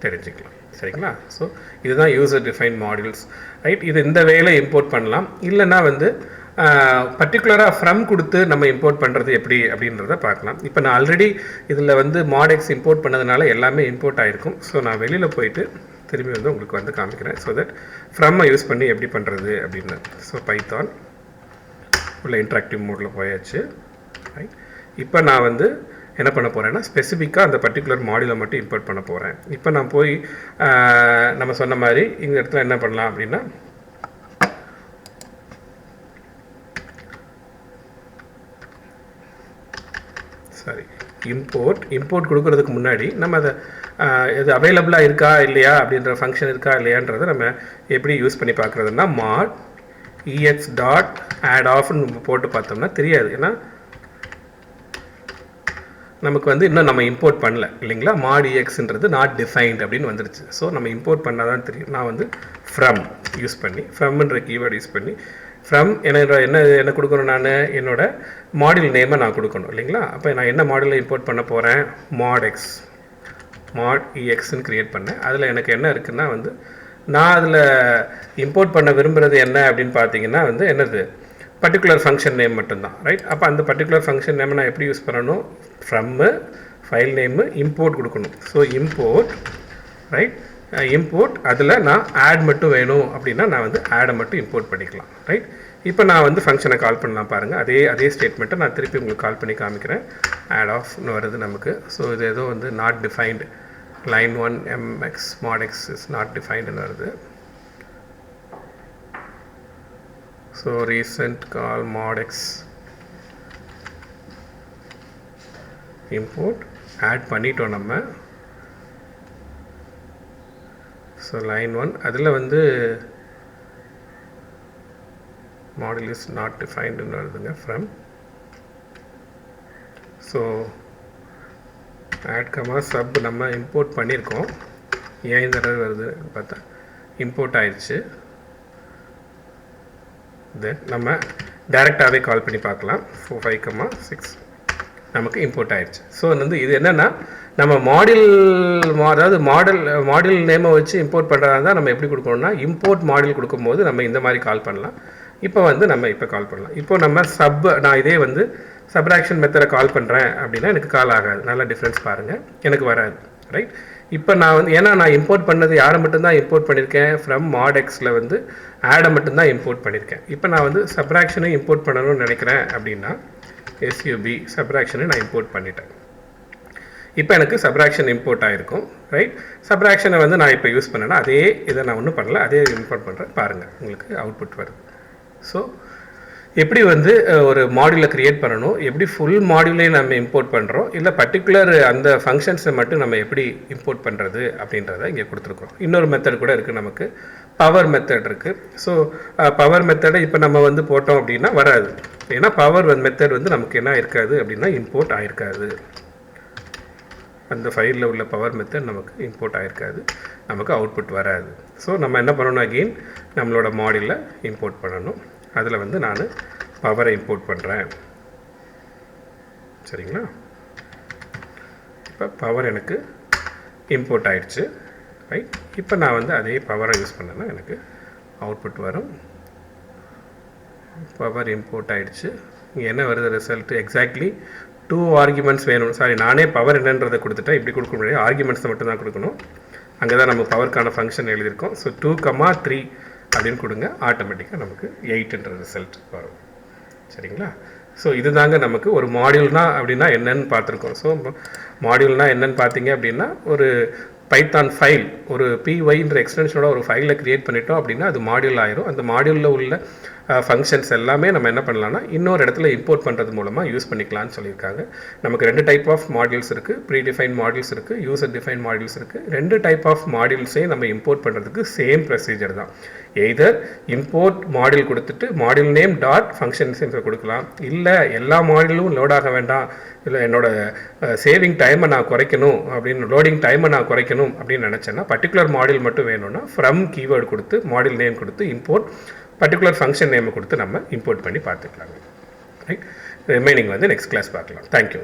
தெரிஞ்சுக்கலாம். சரிங்களா. ஸோ இதுதான் யூசர் டிஃபைன் மாடியூல்ஸ். ரைட், இது இந்த வேலை இம்போர்ட் பண்ணலாம். இல்லைன்னா வந்து பர்டிகுலராக ஃப்ரம் கொடுத்து நம்ம இம்போர்ட் பண்ணுறது எப்படி அப்படின்றத பார்க்கலாம். இப்போ நான் ஆல்ரெடி இதில் வந்து mod x இம்போர்ட் பண்ணதுனால எல்லாமே இம்போர்ட் ஆகிருக்கும். ஸோ நான் வெளியில் போயிட்டு திரும்பி வந்து உங்களுக்கு வந்து காமிக்கிறேன். ஸோ தட் ஃப்ரம்மை யூஸ் பண்ணி எப்படி பண்ணுறது அப்படின்னு. ஸோ பைத்தான் உள்ள இன்ட்ராக்டிவ் மோடில் போயாச்சு. ரைட், இப்போ நான் வந்து என்ன பண்ண போகிறேன்னா ஸ்பெசிஃபிக்காக அந்த பர்டிகுலர் மாடியூலை மட்டும் இம்போர்ட் பண்ண போகிறேன். இப்போ நான் போய் நம்ம சொன்ன மாதிரி இந்த இடத்துல என்ன பண்ணலாம் அப்படின்னா இம்போர்ட் கொடுக்கறதுக்கு முன்னாடி நம்ம அதை இது அவைலபிளாக இருக்கா இல்லையா அப்படின்ற ஃபங்க்ஷன் இருக்கா இல்லையான்றதை நம்ம எப்படி யூஸ் பண்ணி பார்க்குறதுன்னா mod ex டாட் ஆட் ஆஃப்னு போட்டு பார்த்தோம்னா தெரியாது. ஏன்னா நமக்கு வந்து இன்னும் நம்ம இம்போர்ட் பண்ணல இல்லைங்களா. mod exன்றது நாட் டிஃபைன்ட் அப்படின்னு வந்துருச்சு. ஸோ நம்ம இம்போர்ட் பண்ணால் தான் தெரியும். நான் வந்து ஃப்ரம் யூஸ் பண்ணி ஃப்ரம்ன்ற கீவேர்டு யூஸ் பண்ணி ஃப்ரம் என்ன கொடுக்கணும், நான் என்னோட மாடியூல் நேமை நான் கொடுக்கணும் இல்லைங்களா. அப்போ நான் என்ன மாடியூலை இம்போர்ட் பண்ண போகிறேன், mod exன்னு க்ரியேட் பண்ணேன். அதில் எனக்கு என்ன இருக்குன்னா வந்து நான் அதில் இம்போர்ட் பண்ண விரும்புகிறது என்ன அப்படின்னு பார்த்தீங்கன்னா வந்து என்னது பர்டிகுலர் ஃபங்க்ஷன் நேம் மட்டும்தான், ரைட். அப்போ அந்த பர்டிகுலர் ஃபங்க்ஷன் நேமை நான் எப்படி யூஸ் பண்ணணும், ஃப்ரம்மு ஃபைல் நேமு இம்போர்ட் கொடுக்கணும். ஸோ இம்போர்ட், ரைட், இம்போர்ட் அதில் நான் ஆட் மட்டும் வேணும் அப்படின்னா நான் வந்து ஆடை மட்டும் இம்போர்ட் பண்ணிக்கலாம், ரைட். இப்போ நான் வந்து ஃபங்க்ஷனை கால் பண்ணலாம் பாருங்கள். அதே ஸ்டேட்மெண்ட்டை நான் திருப்பி உங்களுக்கு கால் பண்ணி காமிக்கிறேன். ஆட் ஆஃப்னு வருது நமக்கு. ஸோ இது ஏதோ வந்து not defined, line 1 mx mod x is not defined ன்னு வருது. So recent call mod x import add பண்ணிட்டோம் நம்ம. ஸோ line 1 அதில் வந்து model is not defined ன்னு வருதுங்க from. So add comma sub நம்ம இம்போர்ட் பண்ணியிருக்கோம். ஏன் இந்த தடவை வருது பார்த்தா இம்போர்ட் ஆயிடுச்சு. தென் நம்ம டைரெக்டாகவே கால் பண்ணி பார்க்கலாம். 5,6 நமக்கு இம்போர்ட் ஆயிடுச்சு. ஸோ வந்து இது என்னென்னா நம்ம அதாவது மாடியூல் நேமை வச்சு இம்போர்ட் பண்ணுறதா இருந்தால் நம்ம எப்படி கொடுக்கணும்னா இம்போர்ட் மாடியூல் கொடுக்கும்போது நம்ம இந்த மாதிரி கால் பண்ணலாம். இப்போ வந்து நம்ம கால் பண்ணலாம். இப்போ நம்ம நான் இதே வந்து சப்ராக்ஷன் மெத்தடை கால் பண்ணுறேன் அப்படின்னா எனக்கு கால் ஆகாது. நல்லா டிஃப்ரென்ஸ் பாருங்கள், எனக்கு வராது, ரைட். இப்போ நான் வந்து ஏன்னா நான் இம்போர்ட் பண்ணது யாரை மட்டும்தான் இம்போர்ட் பண்ணியிருக்கேன், ஃப்ரம் mod xல வந்து ஆடை மட்டும்தான் இம்போர்ட் பண்ணியிருக்கேன். இப்போ நான் வந்து சப்ராக்ஷனையும் இம்போர்ட் பண்ணணும்னு நினைக்கிறேன் அப்படின்னா sub சப்ராக்ஷனை நான் இம்போர்ட் பண்ணிட்டேன். இப்போ எனக்கு சப்ராக்ஷன் இம்போர்ட் ஆகிருக்கும், ரைட். சப்ராக்ஷனை வந்து நான் இப்போ யூஸ் பண்ணேன்னா அதே இதை நான் ஒன்றும் பண்ணல, அதே இம்போர்ட் பண்ணுறேன் பாருங்கள், உங்களுக்கு அவுட்புட் வருது. ஸோ எப்படி வந்து ஒரு மாடியூலை க்ரியேட் பண்ணணும், எப்படி ஃபுல் மாடியூலே நம்ம இம்போர்ட் பண்ணுறோம், இல்லை பர்டிகுலர் அந்த ஃபங்க்ஷன்ஸை மட்டும் நம்ம எப்படி இம்போர்ட் பண்ணுறது அப்படின்றத இங்கே கொடுத்துருக்கோம். இன்னொரு மெத்தட் கூட இருக்குது, நமக்கு பவர் மெத்தட் இருக்குது. ஸோ பவர் மெத்தடை இப்போ நம்ம வந்து போட்டோம் அப்படின்னா வராது. ஏன்னா பவர் மெத்தட் வந்து நமக்கு என்ன இருக்காது அப்படின்னா இம்போர்ட் ஆகிருக்காது. அந்த ஃபைலில் உள்ள பவர் மெத்தட் நமக்கு இம்போர்ட் ஆகிருக்காது, நமக்கு அவுட்புட் வராது. ஸோ நம்ம என்ன பண்ணணும், அகெயின் நம்மளோட மாடியூலை இம்போர்ட் பண்ணணும். அதில் வந்து நான் பவரை இம்போர்ட் பண்ணுறேன், சரிங்களா. இப்போ பவர் எனக்கு இம்போர்ட் ஆகிடுச்சு, ரைட். இப்போ நான் வந்து அதே பவரை யூஸ் பண்ணேன்னா எனக்கு அவுட்புட் வரும். பவர் இம்போர்ட் ஆகிடுச்சு. இங்கே என்ன வருது ரிசல்ட்டு, எக்ஸாக்ட்லி 2 ஆர்குமெண்ட்ஸ் வேணும். சாரி, நானே பவர் என்னன்றதை கொடுத்துட்டேன். இப்படி கொடுக்க முடியாது, ஆர்குமெண்ட்ஸை மட்டும் தான் கொடுக்கணும். அங்கே தான் நம்ம பவருக்கான ஃபங்க்ஷன் எழுதியிருக்கோம். ஸோ 2,3 அப்படின்னு கொடுங்க, ஆட்டோமேட்டிக்காக நமக்கு 8ன்ற ரிசல்ட் வரும், சரிங்களா. ஸோ இது தாங்க நமக்கு ஒரு மாடியூல்னா அப்படின்னா என்னன்னு பார்த்துருக்கோம். ஸோ மாடியூல்னால் என்னன்னு பார்த்தீங்க அப்படின்னா ஒரு பைத்தான் ஃபைல், ஒரு pyன்ற எக்ஸ்டென்ஷனோட ஒரு ஃபைலை க்ரியேட் பண்ணிட்டோம் அப்படின்னா அது மாடியூல் ஆயிரும். அந்த மாடியூலில் உள்ள ஃபங்க்ஷன்ஸ் எல்லாமே நம்ம என்ன பண்ணலாம்னா இன்னொரு இடத்துல இம்போர்ட் பண்ணுறது மூலமாக யூஸ் பண்ணிக்கலாம்னு சொல்லியிருக்காங்க. நமக்கு 2 டைப் ஆஃப் மாடியூல்ஸ் இருக்குது, ப்ரீ டிஃபைன் மாடியூல்ஸ் இருக்குது, யூசர் டிஃபைன் மாடியூல்ஸ் இருக்குது. 2 டைப் ஆஃப் மாடியூல்ஸையும் நம்ம இம்போர்ட் பண்ணுறதுக்கு சேம் ப்ரொசீஜர் தான். எய்தர் இம்போர்ட் மாடியூல் கொடுத்துட்டு மாடியூல் நேம் டாட் ஃபங்க்ஷன்ஸ் கொடுக்கலாம், இல்லை எல்லா மாடியூலும் லோட் ஆக வேண்டாம், இல்லை என்னோட சேவிங் டைமை நான் குறைக்கணும் அப்படின்னு, லோடிங் டைமை நான் குறைக்கணும் அப்படின்னு நினச்சேன்னா பர்டிகுலர் மாடியூல் மட்டும் வேணும்னா ஃப்ரம் கீவேர்டு கொடுத்து மாடியூல் நேம் கொடுத்து இம்போர்ட் பர்டிகுலர் ஃபங்க்ஷன் நேமை கொடுத்து நம்ம இம்போர்ட் பண்ணி பார்த்துக்கலாங்க, ரைட். ரிமைனிங் வந்து நெக்ஸ்ட் கிளாஸ் பார்க்கலாம். தேங்க்யூ.